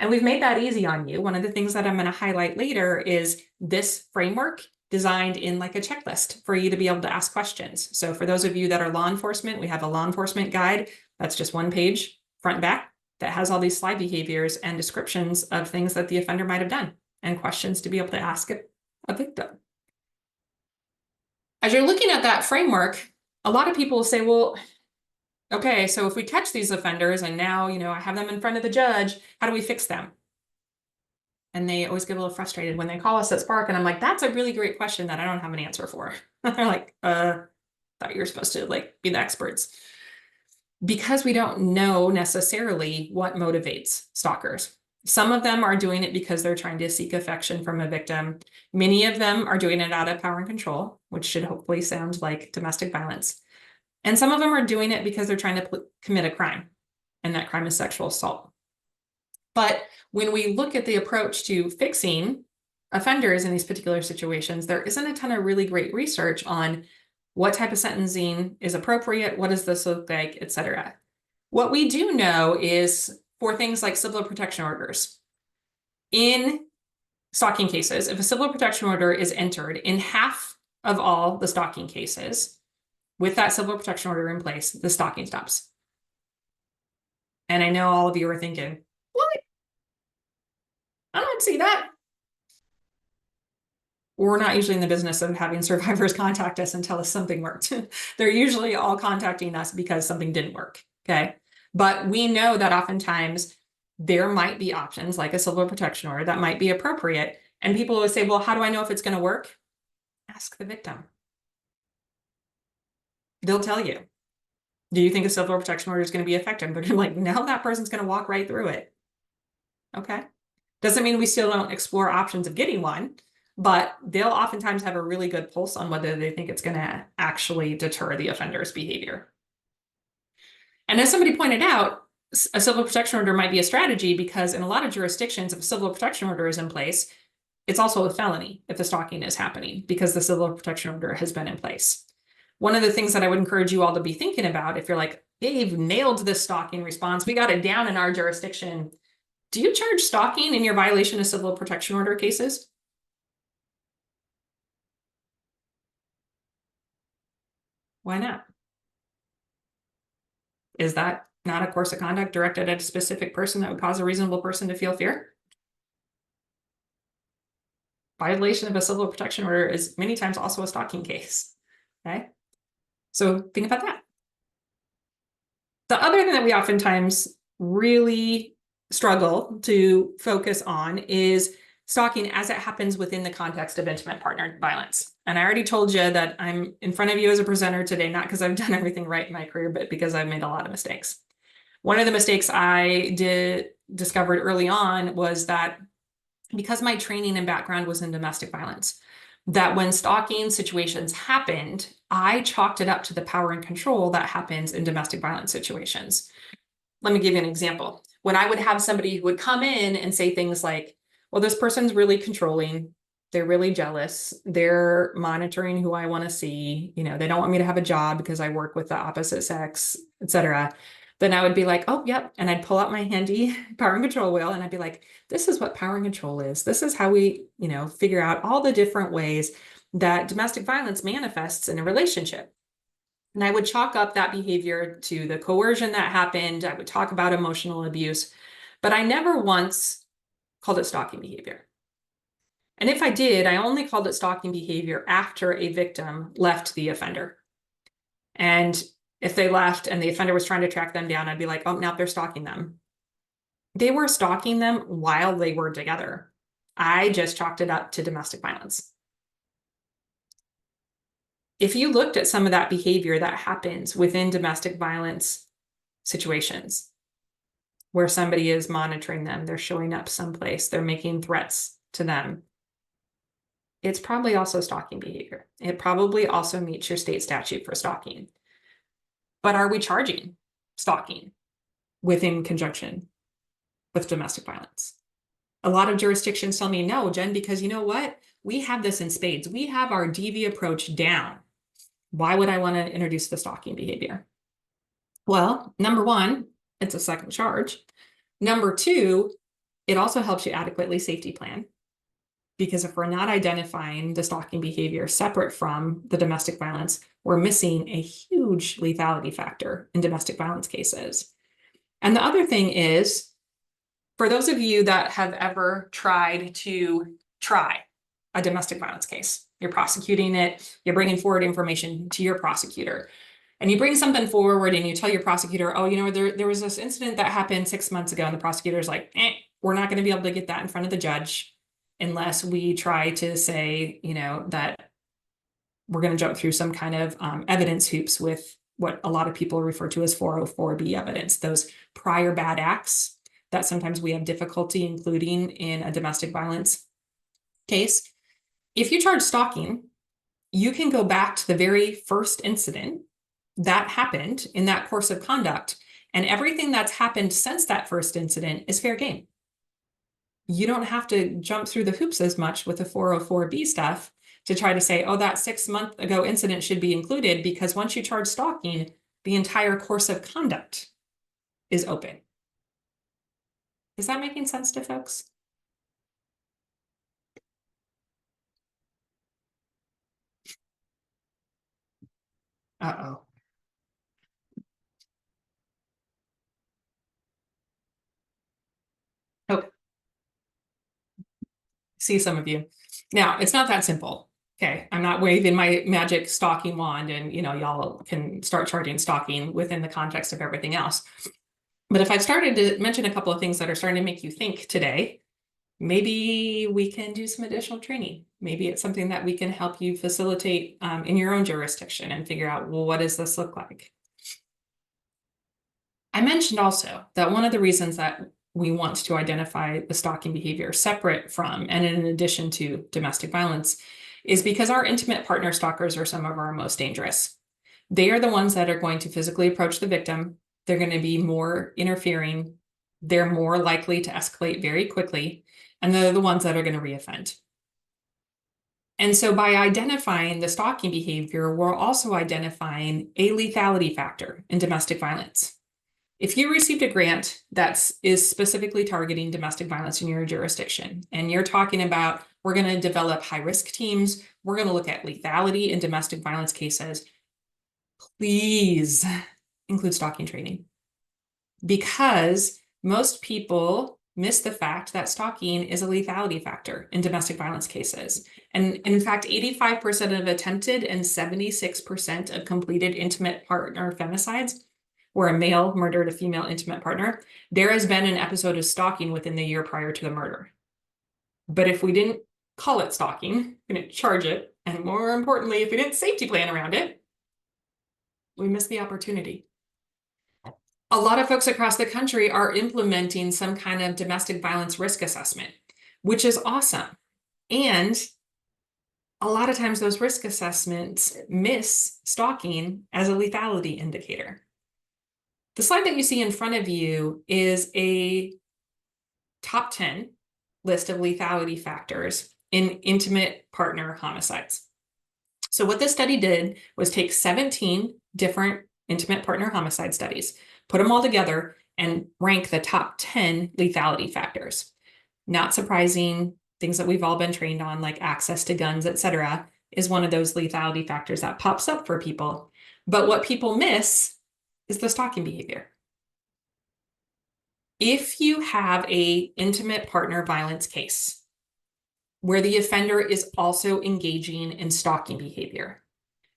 And we've made that easy on you. One of the things that I'm going to highlight later is this framework designed in like a checklist for you to be able to ask questions. So for those of you that are law enforcement, we have a law enforcement guide. That's just one page, front and back, that has all these slide behaviors and descriptions of things that the offender might have done and questions to be able to ask a victim. As you're looking at that framework, a lot of people will say, well, okay, so if we catch these offenders and now, I have them in front of the judge, how do we fix them? And they always get a little frustrated when they call us at Sparc, and I'm like, that's a really great question that I don't have an answer for. They're like, thought you were supposed to be the experts. Because we don't know necessarily what motivates stalkers. Some of them are doing it because they're trying to seek affection from a victim. Many of them are doing it out of power and control, which should hopefully sound like domestic violence. And some of them are doing it because they're trying to commit a crime, and that crime is sexual assault. But when we look at the approach to fixing offenders in these particular situations, there isn't a ton of really great research on what type of sentencing is appropriate, what does this look like, et cetera. What we do know is for things like civil protection orders. In stalking cases, if a civil protection order is entered in half of all the stalking cases, with that civil protection order in place, the stalking stops. And I know all of you are thinking, what? I don't see that. We're not usually in the business of having survivors contact us and tell us something worked. They're usually all contacting us because something didn't work, okay? But we know that oftentimes there might be options like a civil protection order that might be appropriate. And people will say, well, how do I know if it's going to work? Ask the victim. They'll tell you. Do you think a civil protection order is going to be effective? They're like, no, that person's going to walk right through it. Okay. Doesn't mean we still don't explore options of getting one, but they'll oftentimes have a really good pulse on whether they think it's going to actually deter the offender's behavior. And as somebody pointed out, a civil protection order might be a strategy because in a lot of jurisdictions, if a civil protection order is in place, it's also a felony if the stalking is happening because the civil protection order has been in place. One of the things that I would encourage you all to be thinking about, if you're like, Dave, nailed this stalking response, we got it down in our jurisdiction. Do you charge stalking in your violation of civil protection order cases? Why not? Is that not a course of conduct directed at a specific person that would cause a reasonable person to feel fear? Violation of a civil protection order is many times also a stalking case. Okay, so think about that. The other thing that we oftentimes really struggle to focus on is stalking as it happens within the context of intimate partner violence. And I already told you that I'm in front of you as a presenter today, not because I've done everything right in my career, but because I've made a lot of mistakes. One of the mistakes I discovered early on was that because my training and background was in domestic violence, that when stalking situations happened, I chalked it up to the power and control that happens in domestic violence situations. Let me give you an example. When I would have somebody who would come in and say things like, well, this person's really controlling, they're really jealous, they're monitoring who I want to see, you know, they don't want me to have a job because I work with the opposite sex, etc. Then I would be like, oh, yep. And I'd pull out my handy power and control wheel and I'd be like, this is what power and control is. This is how we, you know, figure out all the different ways that domestic violence manifests in a relationship. And I would chalk up that behavior to the coercion that happened. I would talk about emotional abuse, but I never once called it stalking behavior. And if I did, I only called it stalking behavior after a victim left the offender. And if they left and the offender was trying to track them down, I'd be like, oh, now they're stalking them. They were stalking them while they were together. I just chalked it up to domestic violence. If you looked at some of that behavior that happens within domestic violence situations, where somebody is monitoring them, they're showing up someplace, they're making threats to them, it's probably also stalking behavior. It probably also meets your state statute for stalking. But are we charging stalking within conjunction with domestic violence? A lot of jurisdictions tell me no, Jen, because you know what? We have this in spades. We have our DV approach down. Why would I want to introduce the stalking behavior? Well, number one, it's a second charge. Number two, it also helps you adequately safety plan. Because if we're not identifying the stalking behavior separate from the domestic violence, we're missing a huge lethality factor in domestic violence cases. And the other thing is, for those of you that have ever tried to try a domestic violence case, you're prosecuting it, you're bringing forward information to your prosecutor, and you bring something forward and you tell your prosecutor, oh, you know, there was this incident that happened 6 months ago, and the prosecutor's like, we're not going to be able to get that in front of the judge unless we try to say, you know, that we're going to jump through some kind of evidence hoops with what a lot of people refer to as 404B evidence, those prior bad acts that sometimes we have difficulty including in a domestic violence case. If you charge stalking, you can go back to the very first incident that happened in that course of conduct, and everything that's happened since that first incident is fair game. You don't have to jump through the hoops as much with the 404B stuff to try to say, oh, that 6 month ago incident should be included, because once you charge stalking, the entire course of conduct is open. Is that making sense to folks? Uh-oh. Oh, see some of you. Now, it's not that simple. Okay, I'm not waving my magic stalking wand and, you know, y'all can start charging stalking within the context of everything else. But if I've started to mention a couple of things that are starting to make you think today, maybe we can do some additional training. Maybe it's something that we can help you facilitate in your own jurisdiction and figure out, well, what does this look like? I mentioned also that one of the reasons that we want to identify the stalking behavior separate from and in addition to domestic violence is because our intimate partner stalkers are some of our most dangerous. They are the ones that are going to physically approach the victim. They're going to be more interfering. They're more likely to escalate very quickly, and they're the ones that are going to reoffend. And so by identifying the stalking behavior, we're also identifying a lethality factor in domestic violence. If you received a grant that is specifically targeting domestic violence in your jurisdiction, and you're talking about, we're going to develop high-risk teams, we're going to look at lethality in domestic violence cases, please include stalking training. Because most people miss the fact that stalking is a lethality factor in domestic violence cases. And in fact, 85% of attempted and 76% of completed intimate partner femicides where a male murdered a female intimate partner, there has been an episode of stalking within the year prior to the murder. But if we didn't call it stalking, we didn't charge it, and more importantly, if we didn't safety plan around it, we missed the opportunity. A lot of folks across the country are implementing some kind of domestic violence risk assessment, which is awesome. And a lot of times those risk assessments miss stalking as a lethality indicator. The slide that you see in front of you is a top 10 list of lethality factors in intimate partner homicides. So what this study did was take 17 different intimate partner homicide studies, put them all together, and rank the top 10 lethality factors. Not surprising, things that we've all been trained on, like access to guns, etc., is one of those lethality factors that pops up for people. But what people miss is the stalking behavior. If you have an intimate partner violence case where the offender is also engaging in stalking behavior,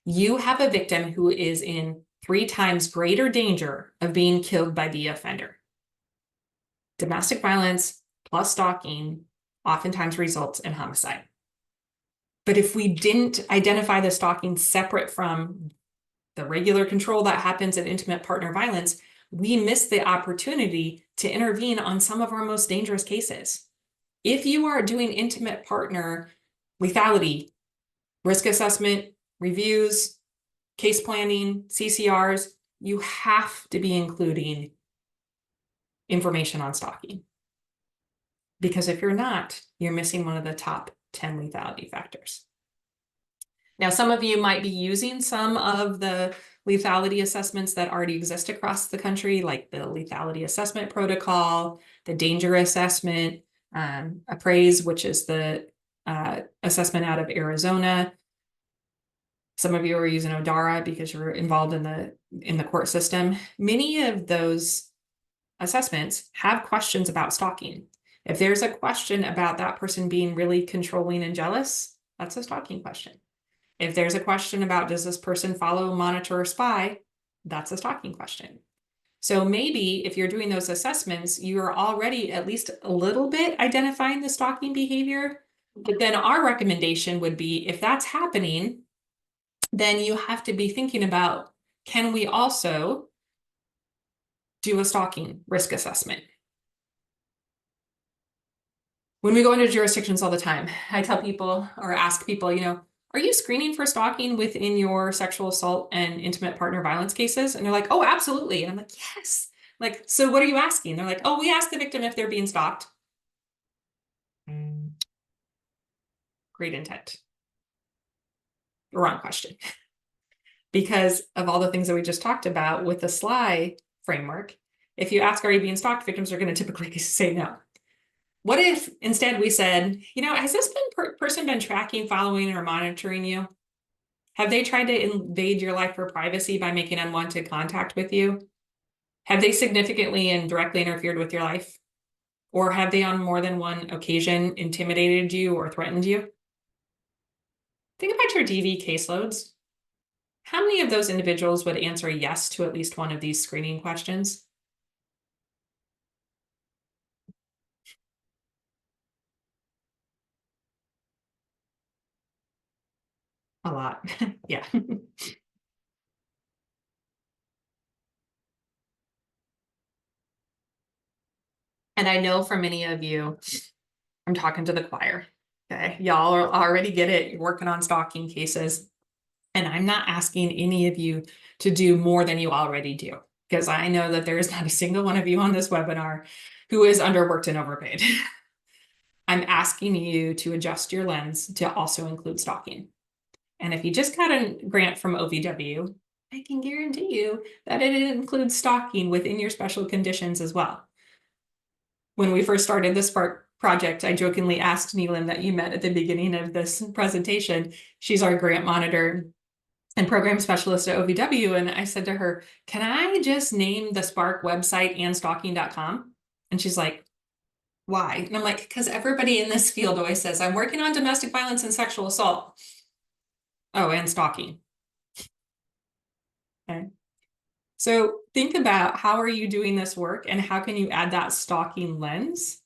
you have a victim who is in 3 times greater danger of being killed by the offender. Domestic violence plus stalking oftentimes results in homicide. But if we didn't identify the stalking separate from the regular control that happens in intimate partner violence, we miss the opportunity to intervene on some of our most dangerous cases. If you are doing intimate partner lethality, risk assessment, reviews, case planning, CCRs, you have to be including information on stalking. Because if you're not, you're missing one of the top 10 lethality factors. Now, some of you might be using some of the lethality assessments that already exist across the country, like the lethality assessment protocol, the danger assessment, appraise, which is the assessment out of Arizona. Some of you are using ODARA because you're involved in the court system. Many of those assessments have questions about stalking. If there's a question about that person being really controlling and jealous, that's a stalking question. If there's a question about, does this person follow, monitor, or spy, that's a stalking question. So maybe if you're doing those assessments, you are already at least a little bit identifying the stalking behavior. But then our recommendation would be, if that's happening, then you have to be thinking about, can we also do a stalking risk assessment? When we go into jurisdictions all the time, I tell people or ask people, are you screening for stalking within your sexual assault and intimate partner violence cases? And they're like, oh, absolutely. And I'm like, yes. Like, so what are you asking? They're like, oh, we ask the victim if they're being stalked. Great intent. Wrong question. Because of all the things that we just talked about with the SLY framework, if you ask, are you being stalked, victims are going to typically say no. What if instead we said, has this person been tracking, following, or monitoring you? Have they tried to invade your life for privacy by making unwanted contact with you? Have they significantly and directly interfered with your life? Or have they on more than one occasion intimidated you or threatened you? Think about your DV caseloads. How many of those individuals would answer yes to at least one of these screening questions? A lot, yeah. And I know for many of you, I'm talking to the choir. Okay, y'all already get it. You're working on stalking cases. And I'm not asking any of you to do more than you already do, because I know that there is not a single one of you on this webinar who is underworked and overpaid. I'm asking you to adjust your lens to also include stalking. And if you just got a grant from OVW, I can guarantee you that it includes stalking within your special conditions as well. When we first started the Sparc project, I jokingly asked Neelam that you met at the beginning of this presentation. She's our grant monitor and program specialist at OVW. And I said to her, can I just name the Sparc website and stalking.com? And she's like, why? And I'm like, because everybody in this field always says, I'm working on domestic violence and sexual assault. Oh, and stalking. Okay. So think about, how are you doing this work and how can you add that stalking lens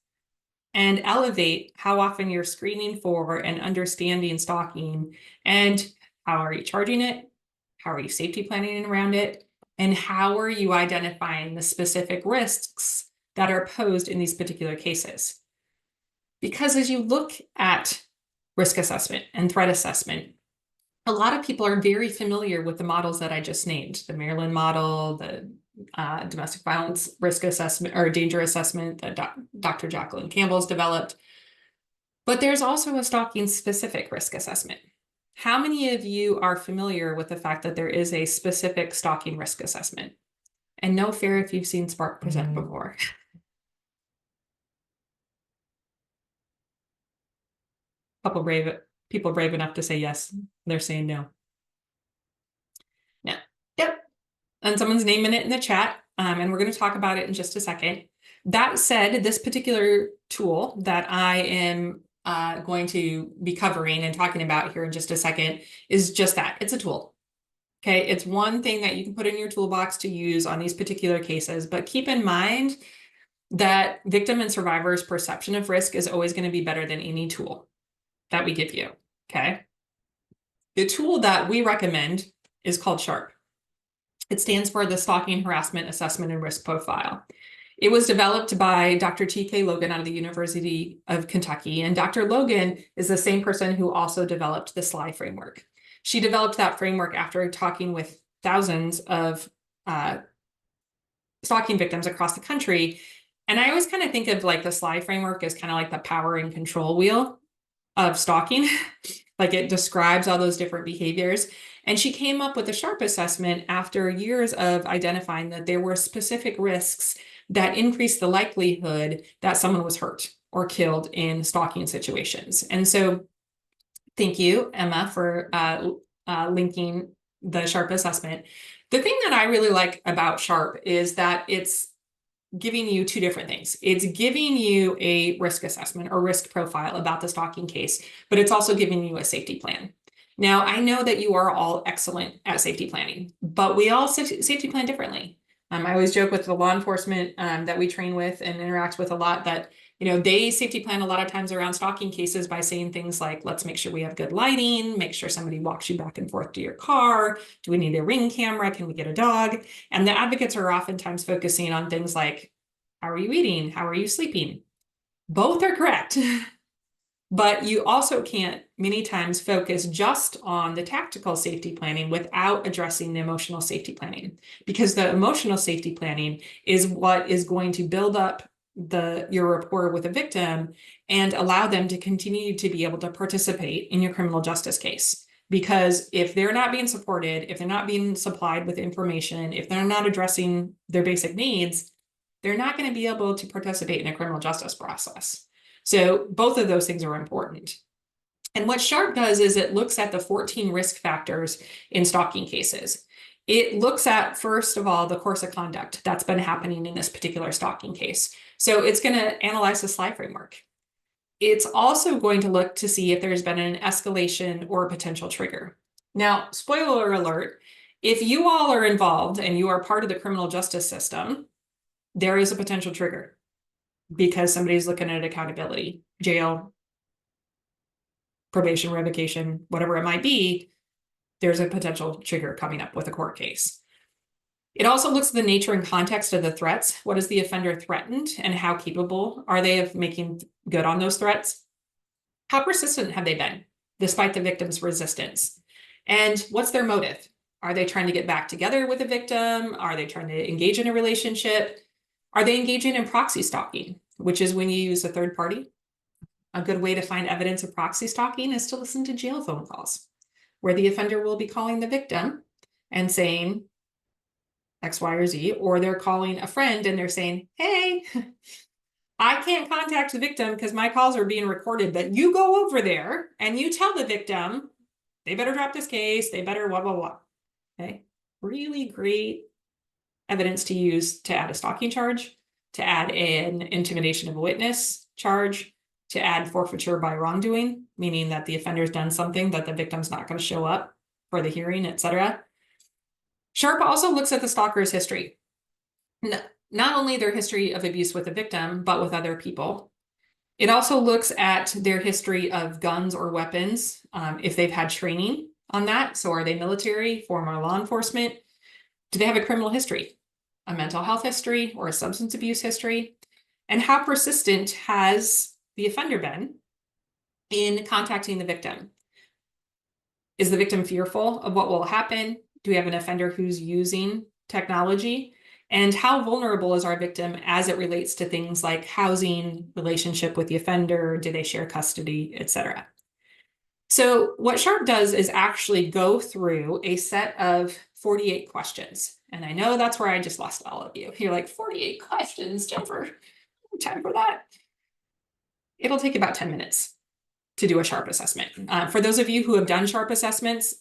and elevate how often you're screening for and understanding stalking, and how are you charging it? How are you safety planning around it? And how are you identifying the specific risks that are posed in these particular cases? Because as you look at risk assessment and threat assessment, a lot of people are very familiar with the models that I just named, the Maryland model, the domestic violence risk assessment or danger assessment that Dr. Jacqueline Campbell's developed. But there's also a stalking specific risk assessment. How many of you are familiar with the fact that there is a specific stalking risk assessment? And no fear if you've seen Sparc present before. Couple people brave enough to say yes. They're saying no. Yeah. Yep. And someone's naming it in the chat. And we're going to talk about it in just a second. That said, this particular tool that I am going to be covering and talking about here in just a second is just that. It's a tool. Okay, it's one thing that you can put in your toolbox to use on these particular cases, but keep in mind that victim and survivor's perception of risk is always going to be better than any tool that we give you. Okay. The tool that we recommend is called SHARP. It stands for the Stalking, Harassment, Assessment, and Risk Profile. It was developed by Dr. T.K. Logan out of the University of Kentucky. And Dr. Logan is the same person who also developed the SLY framework. She developed that framework after talking with thousands of stalking victims across the country. And I always kind of think of like the SLY framework as kind of like the power and control wheel of stalking. Like it describes all those different behaviors. And she came up with a SHARP assessment after years of identifying that there were specific risks that increased the likelihood that someone was hurt or killed in stalking situations. And so thank you, Emma, for linking the SHARP assessment. The thing that I really like about SHARP is that it's giving you two different things. It's giving you a risk assessment or risk profile about the stalking case, but it's also giving you a safety plan. Now, I know that you are all excellent at safety planning, but we all safety plan differently. I always joke with the law enforcement that we train with and interact with a lot that, you know, they safety plan a lot of times around stalking cases by saying things like, let's make sure we have good lighting, make sure somebody walks you back and forth to your car. Do we need a ring camera? Can we get a dog? And the advocates are oftentimes focusing on things like, how are you eating? How are you sleeping? Both are correct. But you also can't many times focus just on the tactical safety planning without addressing the emotional safety planning, because the emotional safety planning is what is going to build up your rapport with a victim and allow them to continue to be able to participate in your criminal justice case. Because if they're not being supported, if they're not being supplied with information, if they're not addressing their basic needs, they're not going to be able to participate in a criminal justice process. So both of those things are important. And what SHARP does is it looks at the 14 risk factors in stalking cases. It looks at, first of all, the course of conduct that's been happening in this particular stalking case. So it's going to analyze the SLY framework. It's also going to look to see if there's been an escalation or a potential trigger. Now, spoiler alert, if you all are involved and you are part of the criminal justice system, there is a potential trigger because somebody's looking at accountability, jail, probation, revocation, whatever it might be. There's a potential trigger coming up with a court case. It also looks at the nature and context of the threats. What is the offender threatened and how capable are they of making good on those threats? How persistent have they been despite the victim's resistance? And what's their motive? Are they trying to get back together with the victim? Are they trying to engage in a relationship? Are they engaging in proxy stalking, which is when you use a third party? A good way to find evidence of proxy stalking is to listen to jail phone calls, where the offender will be calling the victim and saying X, Y, or Z, or they're calling a friend and they're saying, hey, I can't contact the victim because my calls are being recorded, but you go over there and you tell the victim they better drop this case, they better blah, blah, blah. Okay. Really great evidence to use to add a stalking charge, to add an intimidation of a witness charge, to add forfeiture by wrongdoing, meaning that the offender's done something that the victim's not going to show up for the hearing, etc. Sharp also looks at the stalker's history. Not only their history of abuse with the victim, but with other people. It also looks at their history of guns or weapons, if they've had training on that. So are they military, former law enforcement? Do they have a criminal history, a mental health history, or a substance abuse history? And how persistent has the offender been in contacting the victim? Is the victim fearful of what will happen? Do we have an offender who's using technology? And how vulnerable is our victim as it relates to things like housing, relationship with the offender, do they share custody, etc. So what Sharp does is actually go through a set of 48 questions. And I know that's where I just lost all of you. You're like, 48 questions, Jennifer, time for that. It'll take about 10 minutes to do a Sharp assessment. For those of you who have done Sharp assessments,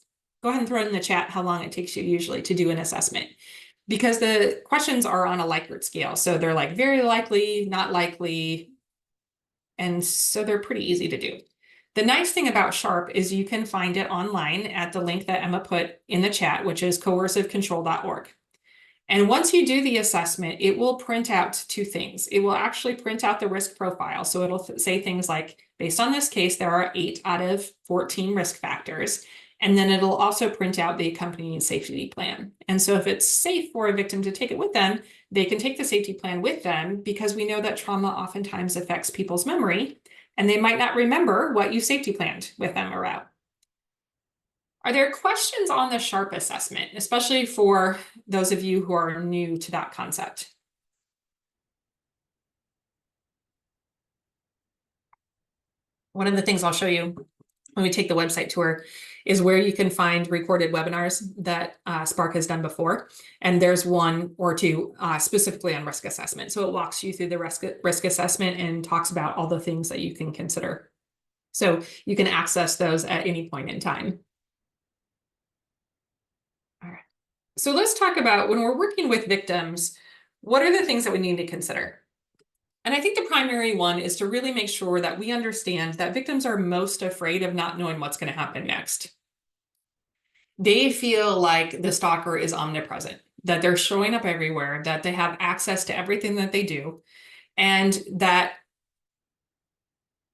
go ahead and throw it in the chat how long it takes you usually to do an assessment. Because the questions are on a Likert scale. So they're like very likely, not likely. And so they're pretty easy to do. The nice thing about Sharp is you can find it online at the link that Emma put in the chat, which is coercivecontrol.org. And once you do the assessment, it will print out two things. It will actually print out the risk profile. So it'll say things like, based on this case, there are 8 out of 14 risk factors. And then it'll also print out the accompanying safety plan. And so if it's safe for a victim to take it with them, they can take the safety plan with them, because we know that trauma oftentimes affects people's memory, and they might not remember what you safety planned with them around. Are there questions on the Sharp assessment, especially for those of you who are new to that concept? One of the things I'll show you when we take the website tour is where you can find recorded webinars that Sparc has done before. And there's one or two specifically on risk assessment. So it walks you through the risk assessment and talks about all the things that you can consider. So you can access those at any point in time. All right. So let's talk about, when we're working with victims, what are the things that we need to consider? And I think the primary one is to really make sure that we understand that victims are most afraid of not knowing what's going to happen next. They feel like the stalker is omnipresent, that they're showing up everywhere, that they have access to everything that they do, and that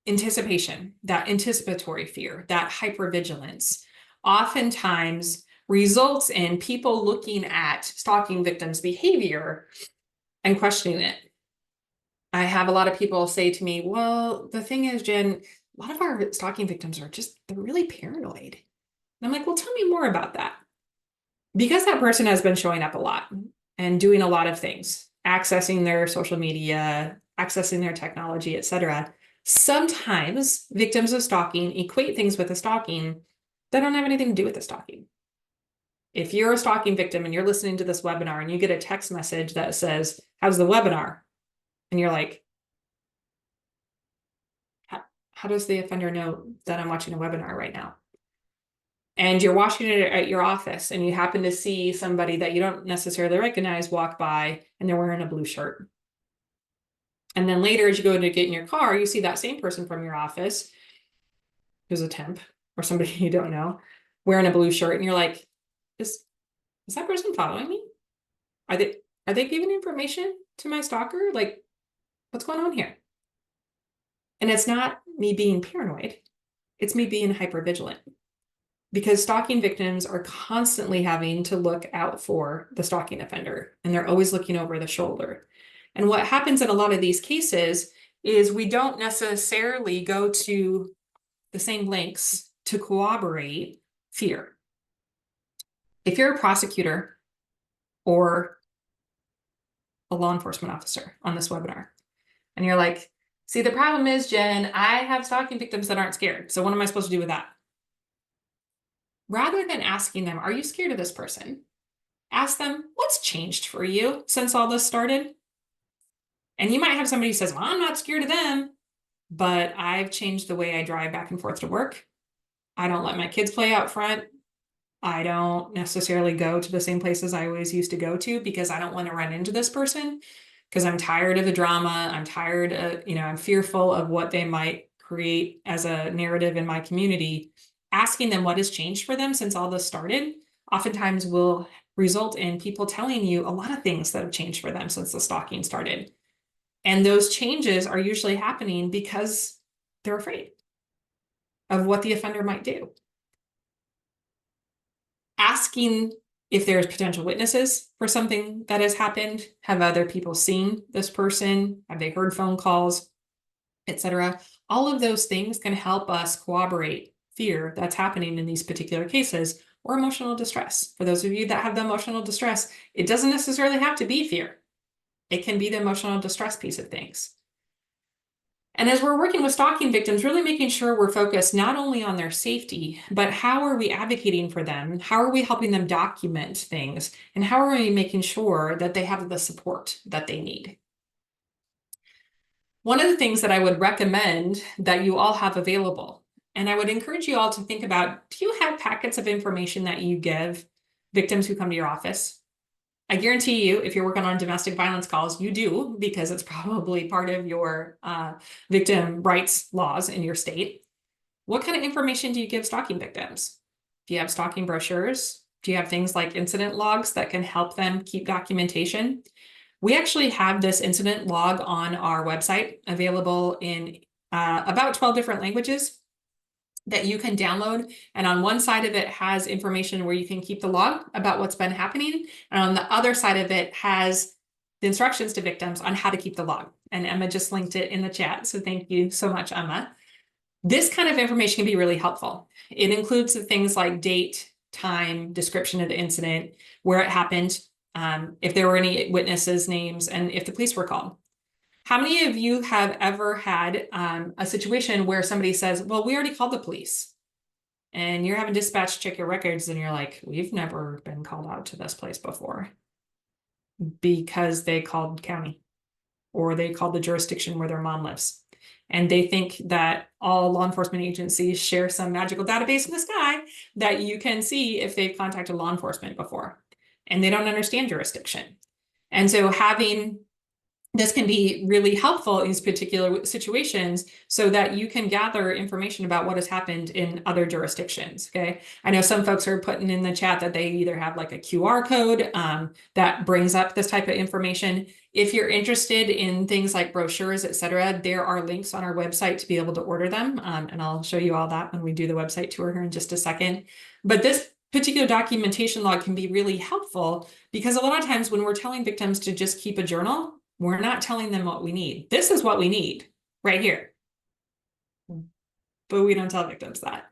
anticipation, that anticipatory fear, that hypervigilance oftentimes results in people looking at stalking victims' behavior and questioning it. I have a lot of people say to me, well, the thing is, Jen, a lot of our stalking victims are just, they're really paranoid. And I'm like, well, tell me more about that. Because that person has been showing up a lot and doing a lot of things, accessing their social media, accessing their technology, etc. Sometimes victims of stalking equate things with the stalking that don't have anything to do with the stalking. If you're a stalking victim and you're listening to this webinar and you get a text message that says, how's the webinar? And you're like, how does the offender know that I'm watching a webinar right now? And you're watching it at your office and you happen to see somebody that you don't necessarily recognize walk by and they're wearing a blue shirt. And then later, as you go to get in your car, you see that same person from your office who's a temp or somebody you don't know wearing a blue shirt. And you're like, is that person following me? Are they giving information to my stalker? Like, what's going on here? And it's not me being paranoid. It's me being hypervigilant. because stalking victims are constantly having to look out for the stalking offender, and they're always looking over the shoulder. And what happens in a lot of these cases is we don't necessarily go to the same lengths to corroborate fear. If you're a prosecutor or a law enforcement officer on this webinar, and you're like, see, the problem is, Jen, I have stalking victims that aren't scared. So what am I supposed to do with that? Rather than asking them, are you scared of this person? Ask them, what's changed for you since all this started? And you might have somebody who says, well, I'm not scared of them, but I've changed the way I drive back and forth to work. I don't let my kids play out front. I don't necessarily go to the same places I always used to go to because I don't want to run into this person, because I'm tired of the drama. I'm tired of, I'm fearful of what they might create as a narrative in my community. Asking them what has changed for them since all this started oftentimes will result in people telling you a lot of things that have changed for them since the stalking started. And those changes are usually happening because they're afraid of what the offender might do. Asking if there's potential witnesses for something that has happened. Have other people seen this person? Have they heard phone calls, etc.? All of those things can help us corroborate fear that's happening in these particular cases, or emotional distress. For those of you that have the emotional distress, it doesn't necessarily have to be fear. It can be the emotional distress piece of things. And as we're working with stalking victims, really making sure we're focused not only on their safety, but how are we advocating for them? How are we helping them document things? And how are we making sure that they have the support that they need? One of the things that I would recommend that you all have available, and I would encourage you all to think about, do you have packets of information that you give victims who come to your office? I guarantee you, if you're working on domestic violence calls, you do, because it's probably part of your victim rights laws in your state. What kind of information do you give stalking victims? Do you have stalking brochures? Do you have things like incident logs that can help them keep documentation? We actually have this incident log on our website, available in about 12 different languages that you can download. And on one side of it has information where you can keep the log about what's been happening. And on the other side of it has the instructions to victims on how to keep the log. And Emma just linked it in the chat. So thank you so much, Emma. This kind of information can be really helpful. It includes the things like date, time, description of the incident, where it happened, if there were any witnesses' names, and if the police were called. How many of you have ever had a situation where somebody says, well, we already called the police, and you're having dispatch check your records, and you're like, we've never been called out to this place before, because they called county, or they called the jurisdiction where their mom lives. And they think that all law enforcement agencies share some magical database in the sky that you can see if they've contacted law enforcement before. And they don't understand jurisdiction. And so having this can be really helpful in these particular situations so that you can gather information about what has happened in other jurisdictions, okay? I know some folks are putting in the chat that they either have like a QR code that brings up this type of information. If you're interested in things like brochures, etc., there are links on our website to be able to order them. And I'll show you all that when we do the website tour here in just a second. But this particular documentation log can be really helpful because a lot of times when we're telling victims to just keep a journal, we're not telling them what we need. This is what we need right here. But we don't tell victims that.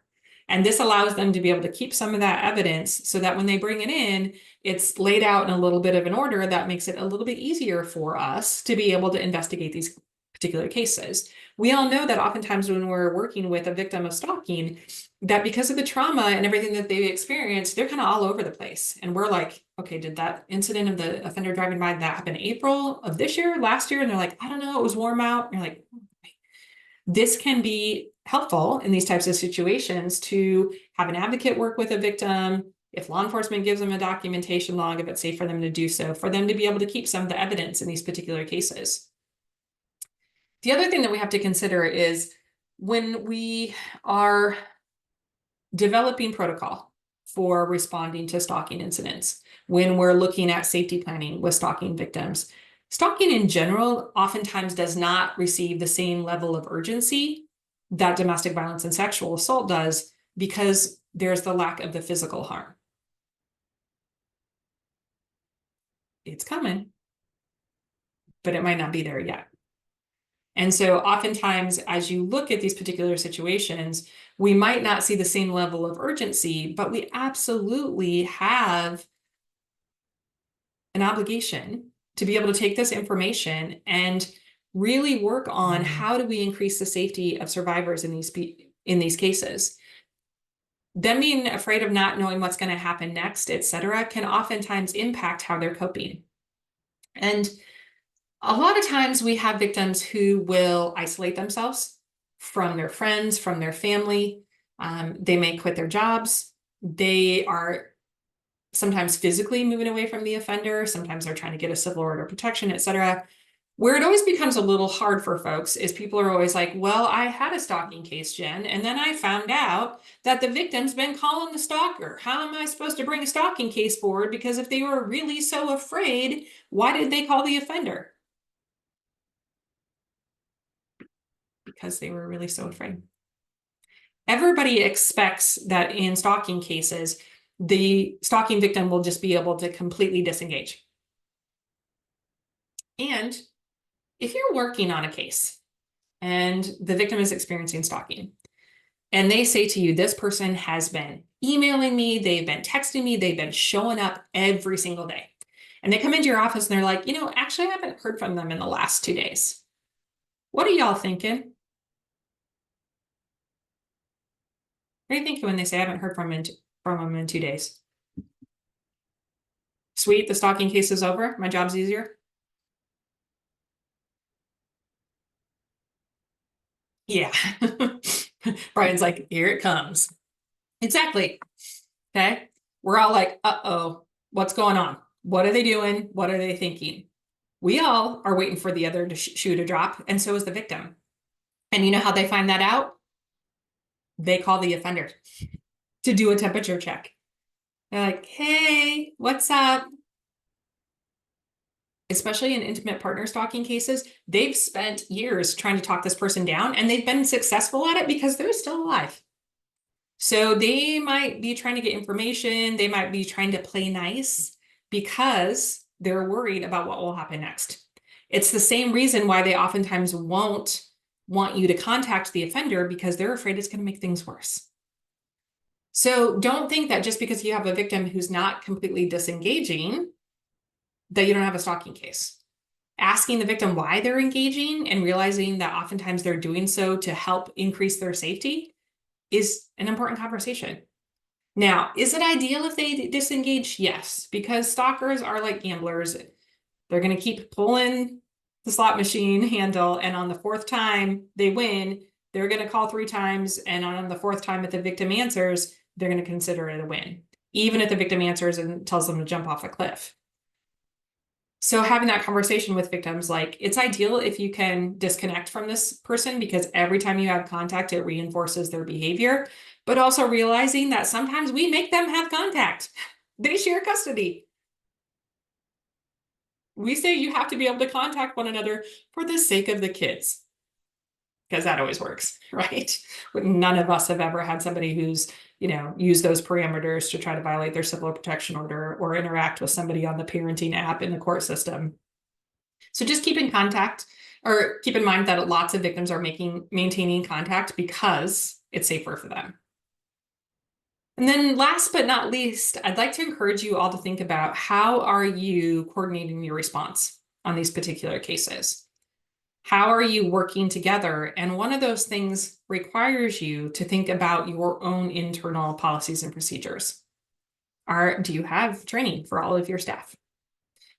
And this allows them to be able to keep some of that evidence so that when they bring it in, it's laid out in a little bit of an order that makes it a little bit easier for us to be able to investigate these particular cases. We all know that oftentimes when we're working with a victim of stalking, that because of the trauma and everything that they've experienced, they're kind of all over the place. And we're like, okay, did that incident of the offender driving by, that happen in April of this year, last year? And they're like, I don't know, it was warm out. And you're like, okay. This can be helpful in these types of situations to have an advocate work with a victim. If law enforcement gives them a documentation log, if it's safe for them to do so, for them to be able to keep some of the evidence in these particular cases. The other thing that we have to consider is when we are developing protocol for responding to stalking incidents, when we're looking at safety planning with stalking victims, stalking in general oftentimes does not receive the same level of urgency that domestic violence and sexual assault does, because there's the lack of the physical harm. It's coming, but it might not be there yet. And so oftentimes, as you look at these particular situations, we might not see the same level of urgency, but we absolutely have an obligation to be able to take this information and really work on how do we increase the safety of survivors in these cases. Them being afraid of not knowing what's going to happen next, et cetera, can oftentimes impact how they're coping. And a lot of times we have victims who will isolate themselves from their friends, from their family. They may quit their jobs. They are sometimes physically moving away from the offender. Sometimes they're trying to get a civil order protection, et cetera. Where it always becomes a little hard for folks is people are always like, well, I had a stalking case, Jen, and then I found out that the victim's been calling the stalker. How am I supposed to bring a stalking case forward? Because if they were really so afraid, why did they call the offender? Because they were really so afraid. Everybody expects that in stalking cases, the stalking victim will just be able to completely disengage. And if you're working on a case and the victim is experiencing stalking, and they say to you, this person has been emailing me, they've been texting me, they've been showing up every single day. And they come into your office and they're like, actually, I haven't heard from them in the last 2 days. What are y'all thinking? What are you thinking when they say I haven't heard from them in 2 days? Sweet, the stalking case is over. My job's easier. Yeah. Brian's like, here it comes. Exactly. Okay. We're all like, uh-oh, what's going on? What are they doing? What are they thinking? We all are waiting for the other shoe to drop, and so is the victim. And you know how they find that out? They call the offender to do a temperature check. They're like, hey, what's up? Especially in intimate partner stalking cases, they've spent years trying to talk this person down, and they've been successful at it because they're still alive. So they might be trying to get information. They might be trying to play nice because they're worried about what will happen next. It's the same reason why they oftentimes won't want you to contact the offender, because they're afraid it's going to make things worse. So don't think that just because you have a victim who's not completely disengaging, that you don't have a stalking case. Asking the victim why they're engaging and realizing that oftentimes they're doing so to help increase their safety is an important conversation. Now, is it ideal if they disengage? Yes, because stalkers are like gamblers. They're going to keep pulling the slot machine handle, and on the 4th time they win, they're going to call 3 times, and on the 4th time if the victim answers, they're going to consider it a win, even if the victim answers and tells them to jump off a cliff. So having that conversation with victims, like, it's ideal if you can disconnect from this person, because every time you have contact, it reinforces their behavior, but also realizing that sometimes we make them have contact. They share custody. We say you have to be able to contact one another for the sake of the kids, because that always works, right? None of us have ever had somebody who's, use those parameters to try to violate their civil protection order or interact with somebody on the parenting app in the court system. So just keep in contact, or keep in mind that lots of victims are maintaining contact because it's safer for them. And then last but not least, I'd like to encourage you all to think about, how are you coordinating your response on these particular cases? How are you working together? And one of those things requires you to think about your own internal policies and procedures. Do you have training for all of your staff?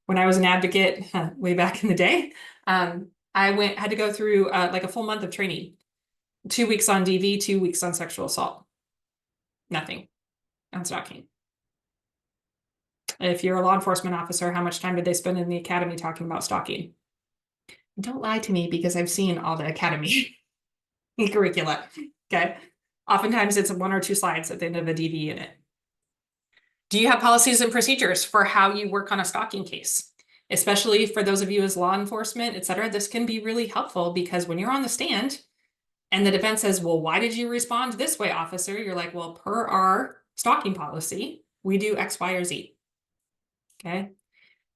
When I was an advocate way back in the day, I had to go through like a full month of training, 2 weeks on DV, 2 weeks on sexual assault. Nothing on stalking. If you're a law enforcement officer, how much time did they spend in the academy talking about stalking? Don't lie to me, because I've seen all the academy curricula. Okay. Oftentimes it's 1 or 2 slides at the end of a DV in it. Do you have policies and procedures for how you work on a stalking case? Especially for those of you as law enforcement, et cetera, this can be really helpful, because when you're on the stand and the defense says, well, why did you respond this way, officer? You're like, well, per our stalking policy, we do X, Y, or Z. Okay.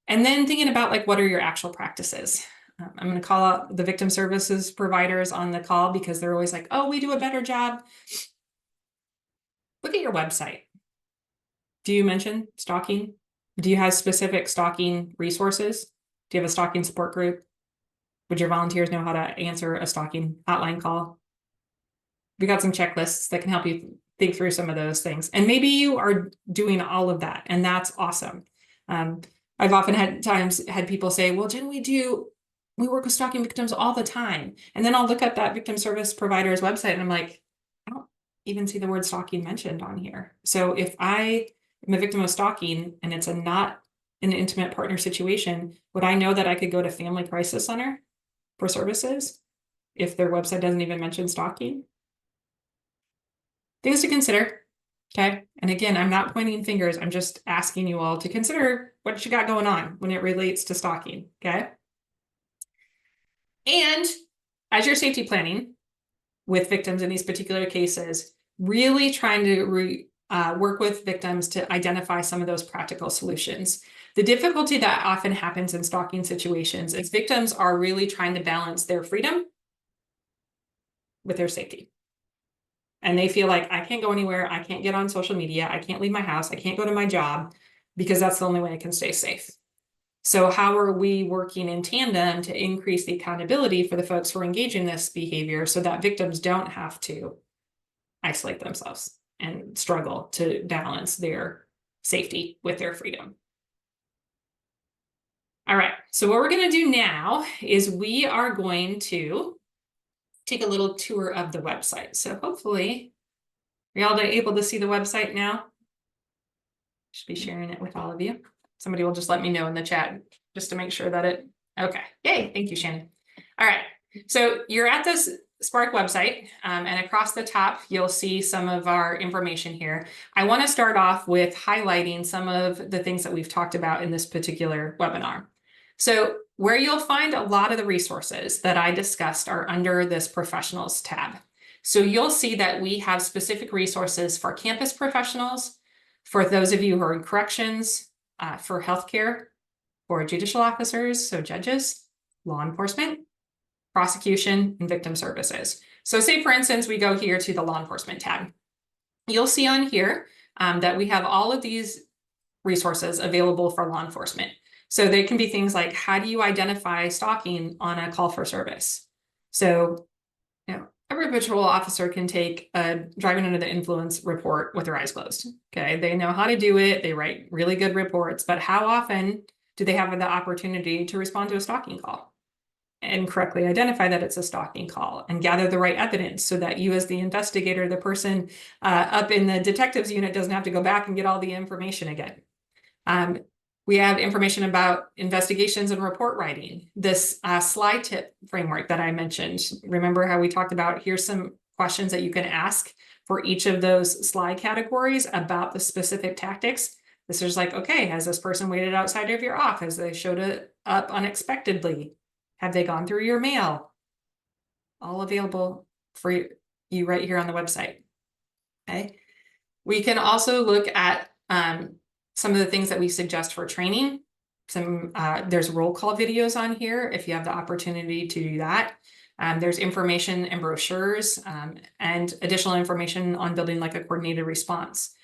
And then thinking about like, what are your actual practices? I'm going to call out the victim services providers on the call because they're always like, oh, we do a better job. Look at your website. Do you mention stalking? Do you have specific stalking resources? Do you have a stalking support group? Would your volunteers know how to answer a stalking hotline call? We got some checklists that can help you think through some of those things. And maybe you are doing all of that, and that's awesome. I've often had people say, well, Jen, we work with stalking victims all the time. And then I'll look at that victim service provider's website and I'm like, I don't even see the word stalking mentioned on here. So if I am a victim of stalking and it's not an intimate partner situation, would I know that I could go to Family Crisis Center for services if their website doesn't even mention stalking? Things to consider. Okay. And again, I'm not pointing fingers. I'm just asking you all to consider what you got going on when it relates to stalking. Okay. And as you're safety planning with victims in these particular cases, really trying to work with victims to identify some of those practical solutions. The difficulty that often happens in stalking situations is victims are really trying to balance their freedom with their safety. And they feel like, I can't go anywhere, I can't get on social media, I can't leave my house, I can't go to my job, because that's the only way I can stay safe. So how are we working in tandem to increase the accountability for the folks who are engaging in this behavior so that victims don't have to isolate themselves and struggle to balance their safety with their freedom? All right, so what we're going to do now is we are going to take a little tour of the website. So hopefully you're all able to see the website now. Should be sharing it with all of you. Somebody will just let me know in the chat just to make sure that okay. Yay, thank you, Shannon. All right, so you're at this Sparc website, and across the top, you'll see some of our information here. I want to start off with highlighting some of the things that we've talked about in this particular webinar. So where you'll find a lot of the resources that I discussed are under this professionals tab. So you'll see that we have specific resources for campus professionals, for those of you who are in corrections, for healthcare, for judicial officers, so judges, law enforcement, prosecution, and victim services. So say, for instance, we go here to the law enforcement tab. You'll see on here that we have all of these resources available for law enforcement. So they can be things like, how do you identify stalking on a call for service? So, every patrol officer can take a driving under the influence report with their eyes closed. Okay, they know how to do it. They write really good reports, but how often do they have the opportunity to respond to a stalking call and correctly identify that it's a stalking call and gather the right evidence so that you, as the investigator, the person up in the detectives unit, doesn't have to go back and get all the information again. We have information about investigations and report writing. This slide tip framework that I mentioned. Remember how we talked about, here's some questions that you can ask for each of those slide categories about the specific tactics. This is like, okay, has this person waited outside of your office? They showed up unexpectedly. Have they gone through your mail? All available for you right here on the website. Okay. We can also look at some of the things that we suggest for training. There's roll call videos on here if you have the opportunity to do that. There's information and brochures and additional information on building like a coordinated response.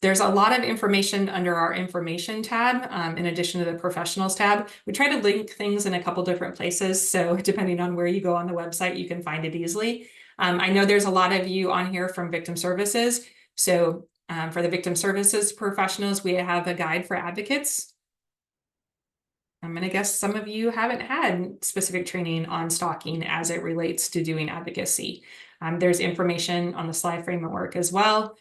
There's a lot of information under our information tab, in addition to the professionals tab. We try to link things in a couple different places, so depending on where you go on the website, you can find it easily. I know there's a lot of you on here from victim services, so for the victim services professionals, we have a guide for advocates. I'm going to guess some of you haven't had specific training on stalking as it relates to doing advocacy. There's information on the SLY framework as well.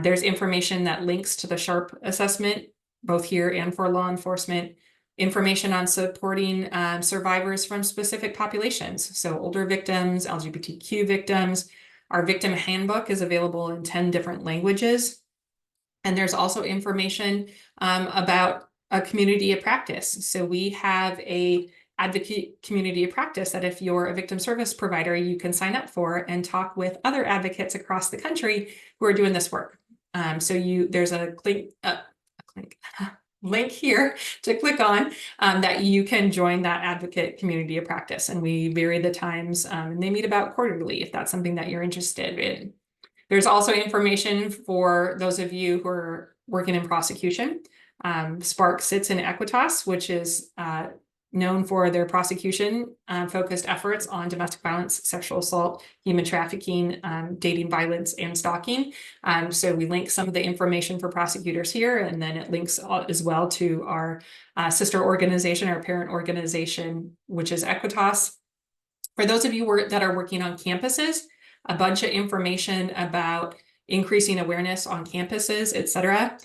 There's information that links to the SHARP assessment, both here and for law enforcement. Information on supporting survivors from specific populations. So older victims, LGBTQ victims. Our victim handbook is available in 10 different languages. And there's also information about a community of practice. So we have a advocate community of practice that if you're a victim service provider, you can sign up for and talk with other advocates across the country who are doing this work. So there's a link here to click on that you can join that advocate community of practice. And we vary the times, and they meet about quarterly if that's something that you're interested in. There's also information for those of you who are working in prosecution. Sparc sits in Equitas, which is known for their prosecution focused efforts on domestic violence, sexual assault, human trafficking, dating violence, and stalking. So we link some of the information for prosecutors here, and then it links as well to our sister organization, our parent organization, which is Equitas. For those of you that are working on campuses, a bunch of information about increasing awareness on campuses, etc.,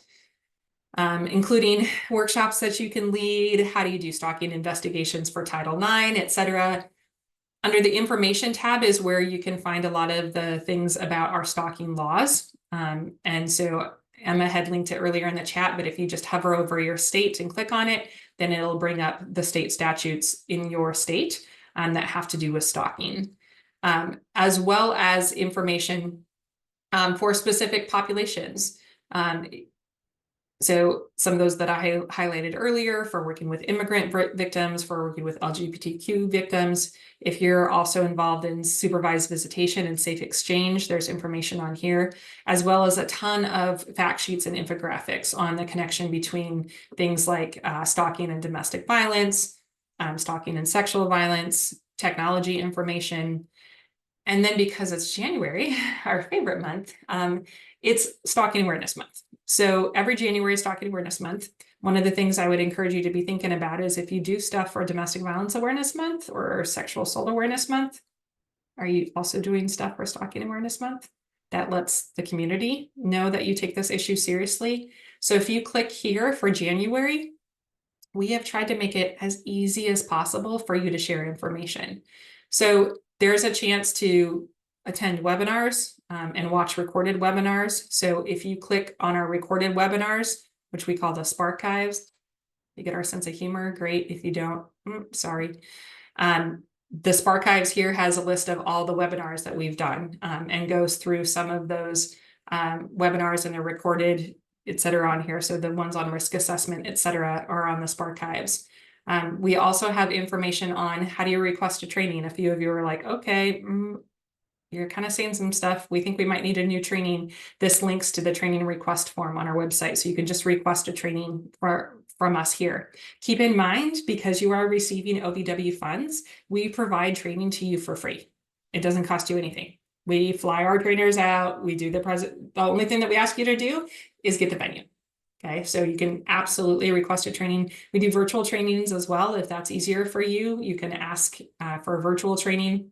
including workshops that you can lead. How do you do stalking investigations for Title IX, etc. Under the information tab is where you can find a lot of the things about our stalking laws. And so Emma had linked it earlier in the chat, but if you just hover over your state and click on it, then it'll bring up the state statutes in your state that have to do with stalking, as well as information for specific populations. So some of those that I highlighted earlier for working with immigrant victims, for working with LGBTQ victims. If you're also involved in supervised visitation and safe exchange, there's information on here, as well as a ton of fact sheets and infographics on the connection between things like stalking and domestic violence, stalking and sexual violence, technology information. And then because it's January, our favorite month, it's Stalking Awareness Month. So every January is Stalking Awareness Month. One of the things I would encourage you to be thinking about is if you do stuff for Domestic Violence Awareness Month or Sexual Assault Awareness Month, are you also doing stuff for Stalking Awareness Month? That lets the community know that you take this issue seriously. So if you click here for January, we have tried to make it as easy as possible for you to share information. So there's a chance to attend webinars and watch recorded webinars. So if you click on our recorded webinars, which we call the Sparchives, you get our sense of humor, great. If you don't, sorry. The Sparchives here has a list of all the webinars that we've done and goes through some of those webinars, and they're recorded, etc. on here. So the ones on risk assessment, etc. are on the Sparchives. We also have information on how do you request a training. A few of you are like, okay, you're kind of saying some stuff. We think we might need a new training. This links to the training request form on our website. So you can just request a training from us here. Keep in mind, because you are receiving OVW funds, we provide training to you for free. It doesn't cost you anything. We fly our trainers out. We do the only thing that we ask you to do is get the venue. Okay, so you can absolutely request a training. We do virtual trainings as well. If that's easier for you, you can ask for a virtual training.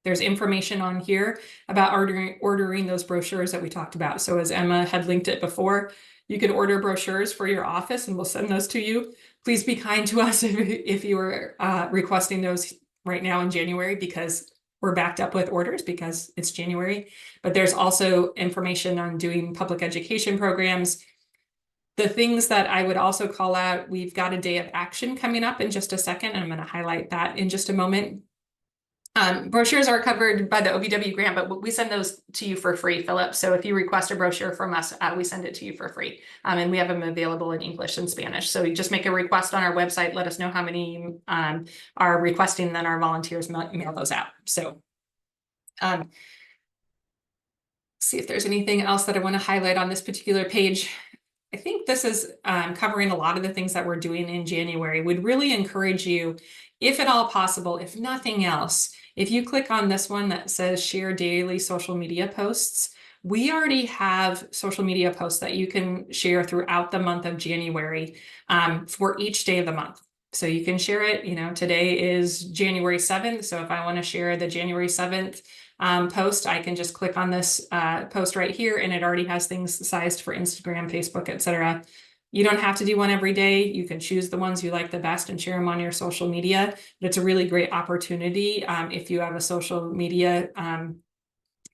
There's information on here about ordering those brochures that we talked about. So as Emma had linked it before, you can order brochures for your office and we'll send those to you. Please be kind to us if you are requesting those right now in January, because we're backed up with orders because it's January. But there's also information on doing public education programs. The things that I would also call out, we've got a day of action coming up in just a second, and I'm going to highlight that in just a moment. Brochures are covered by the OVW grant, but we send those to you for free, Philip. So if you request a brochure from us, we send it to you for free. And we have them available in English and Spanish. So you just make a request on our website, let us know how many are requesting, then our volunteers mail those out. So see if there's anything else that I want to highlight on this particular page. I think this is covering a lot of the things that we're doing in January. We'd really encourage you, if at all possible, if nothing else, if you click on this one that says share daily social media posts, we already have social media posts that you can share throughout the month of January for each day of the month. So you can share it, today is January 7th. So if I want to share the January 7th post, I can just click on this post right here, and it already has things sized for Instagram, Facebook, etc. You don't have to do one every day. You can choose the ones you like the best and share them on your social media. But it's a really great opportunity if you have a social media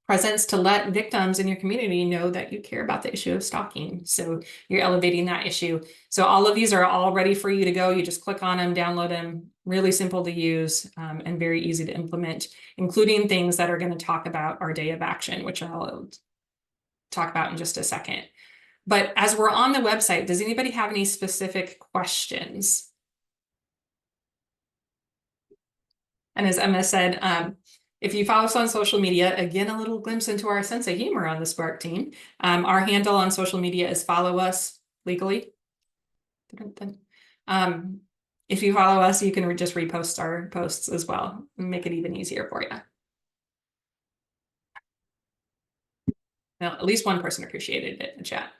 presence to let victims in your community know that you care about the issue of stalking. So you're elevating that issue. So all of these are all ready for you to go. You just click on them, download them, really simple to use and very easy to implement, including things that are going to talk about our day of action, which I'll talk about in just a second. But as we're on the website, does anybody have any specific questions? And as Emma said, if you follow us on social media, again, a little glimpse into our sense of humor on the Sparc team. Our handle on social media is follow us legally. If you follow us, you can just repost our posts as well and make it even easier for you. Now, at least one person appreciated it in the chat.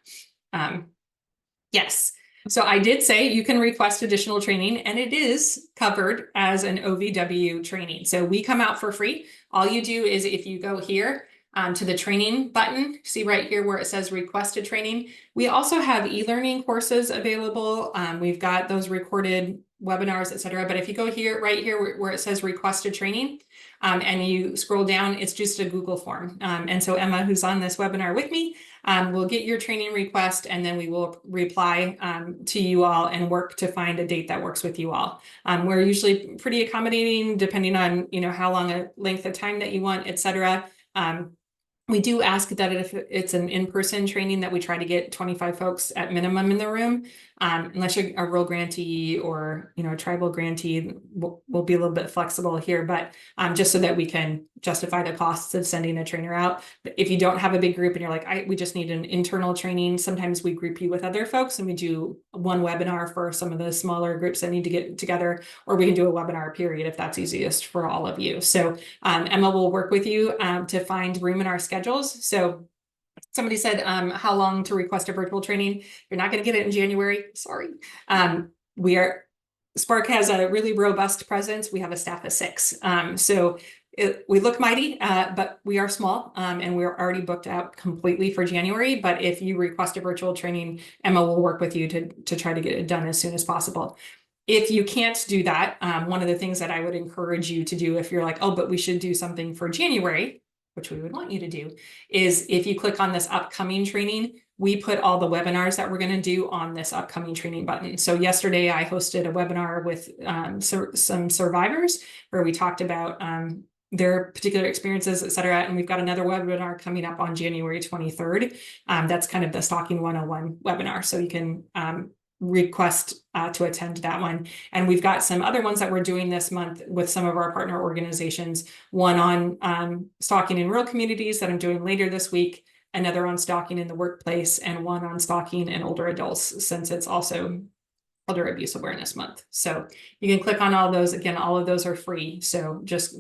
Yes. So I did say you can request additional training, and it is covered as an OVW training. So we come out for free. All you do is if you go here to the training button, see right here where it says requested training. We also have e-learning courses available. We've got those recorded webinars, etc. But if you go here, right here where it says requested training, and you scroll down, it's just a Google form. And so Emma, who's on this webinar with me, will get your training request, and then we will reply to you all and work to find a date that works with you all. We're usually pretty accommodating depending on, how long a length of time that you want, etc. We do ask that if it's an in-person training that we try to get 25 folks at minimum in the room, unless you're a rural grantee or, a tribal grantee, we'll be a little bit flexible here, but just so that we can justify the costs of sending a trainer out. But if you don't have a big group and you're like, we just need an internal training, sometimes we group you with other folks and we do one webinar for some of the smaller groups that need to get together, or we can do a webinar period if that's easiest for all of you. So Emma will work with you to find room in our schedules. So somebody said, how long to request a virtual training? You're not going to get it in January. Sorry. Sparc has a really robust presence. We have a staff of 6. We look mighty, but we are small, and we're already booked out completely for January. But if you request a virtual training, Emma will work with you to try to get it done as soon as possible. If you can't do that, one of the things that I would encourage you to do if you're like, oh, but we should do something for January, which we would want you to do, is if you click on this upcoming training, we put all the webinars that we're going to do on this upcoming training button. So yesterday I hosted a webinar with some survivors where we talked about their particular experiences, et cetera. And we've got another webinar coming up on January 23rd. That's kind of the Stalking 101 webinar. So you can request to attend that one. And we've got some other ones that we're doing this month with some of our partner organizations, one on stalking in rural communities that I'm doing later this week, another on stalking in the workplace, and one on stalking in older adults, since it's also Elder Abuse Awareness Month. So you can click on all those. Again, all of those are free. So just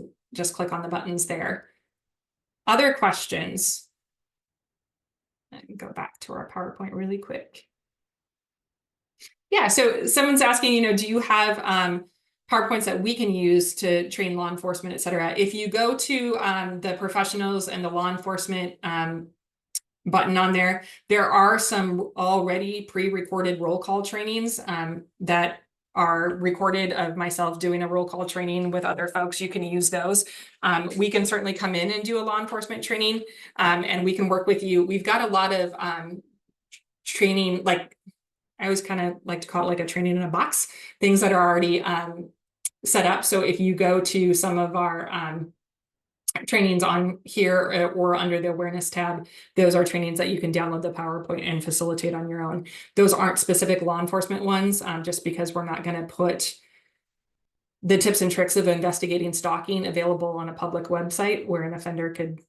click on the buttons there. Other questions? I can go back to our PowerPoint really quick. Yeah, so someone's asking, do you have PowerPoints that we can use to train law enforcement, et cetera? If you go to the professionals and the law enforcement button on there, there are some already pre-recorded roll call trainings that are recorded of myself doing a roll call training with other folks. You can use those. We can certainly come in and do a law enforcement training, and we can work with you. We've got a lot of training, like I always kind of like to call it like a training in a box, things that are already set up. So if you go to some of our trainings on here or under the awareness tab, those are trainings that you can download the PowerPoint and facilitate on your own. Those aren't specific law enforcement ones, just because we're not going to put the tips and tricks of investigating stalking available on a public website where an offender could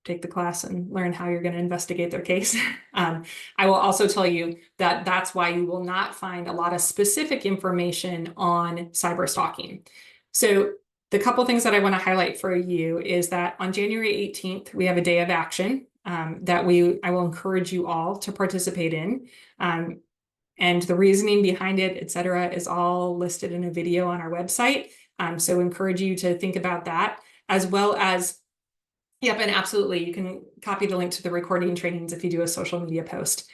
take the class and learn how you're going to investigate their case. I will also tell you that that's why you will not find a lot of specific information on cyber stalking. So the couple things that I want to highlight for you is that on January 18th, we have a day of action that I will encourage you all to participate in. And the reasoning behind it, et cetera, is all listed in a video on our website. So encourage you to think about that, as well as, yep, and absolutely, you can copy the link to the recording trainings if you do a social media post.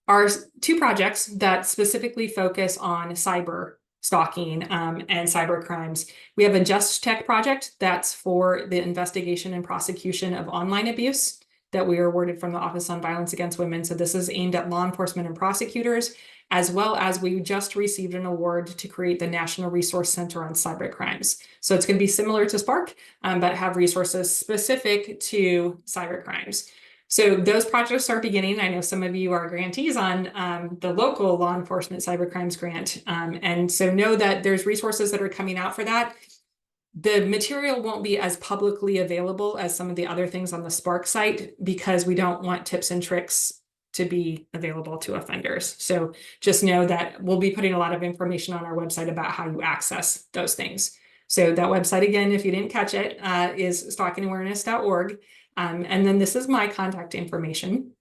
Our 2 projects that specifically focus on cyber stalking and cyber crimes. We have a Just Tech project that's for the investigation and prosecution of online abuse that we are awarded from the Office on Violence Against Women. So this is aimed at law enforcement and prosecutors, as well as we just received an award to create the National Resource Center on Cyber Crimes. So it's going to be similar to Sparc, but have resources specific to cyber crimes. So those projects are beginning. I know some of you are grantees on the local law enforcement cybercrimes grant. And so know that there's resources that are coming out for that. The material won't be as publicly available as some of the other things on the Sparc site because we don't want tips and tricks to be available to offenders. So just know that we'll be putting a lot of information on our website about how you access those things. So that website, again, if you didn't catch it, is stalkingawareness.org. And then this is my contact information.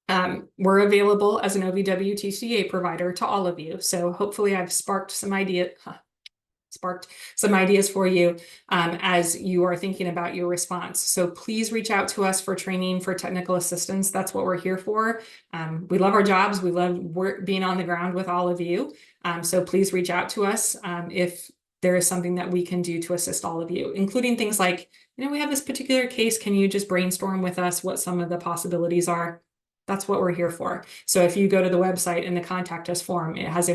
We're available as an OVW TCA provider to all of you. So hopefully I've sparked some ideas for you as you are thinking about your response. So please reach out to us for training, for technical assistance. That's what we're here for. We love our jobs. We love being on the ground with all of you. So please reach out to us if there is something that we can do to assist all of you, including things like, we have this particular case. Can you just brainstorm with us what some of the possibilities are? That's what we're here for. So if you go to the website in the contact us form, it has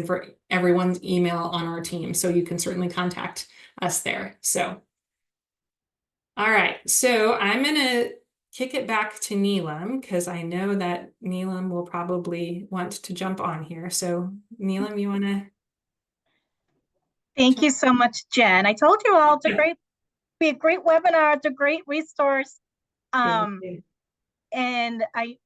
everyone's email on our team. So you can certainly contact us there. So, all right. So I'm going to kick it back to Neelam because I know that Neelam will probably want to jump on here. So Neelam, you want to? Thank you so much, Jen. I told you all, be a great webinar. It's a great resource. And I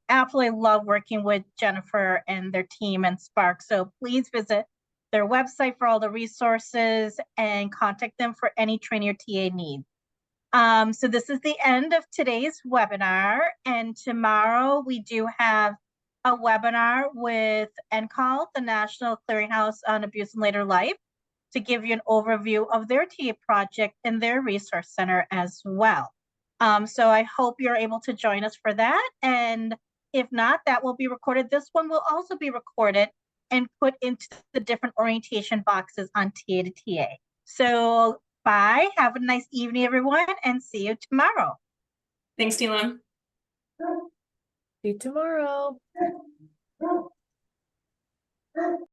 absolutely love working with Jennifer and their team and Sparc. So please visit their website for all the resources and contact them for any training or TA needs. So this is the end of today's webinar, and tomorrow we do have a webinar with NCAL, the National Clearinghouse on Abuse in Later Life, to give you an overview of their TA project and their resource center as well. So I hope you're able to join us for that. And if not, that will be recorded. This one will also be recorded and put into the different orientation boxes on TA to TA. So bye, have a nice evening, everyone, and see you tomorrow. Thanks, Neelam. See you tomorrow.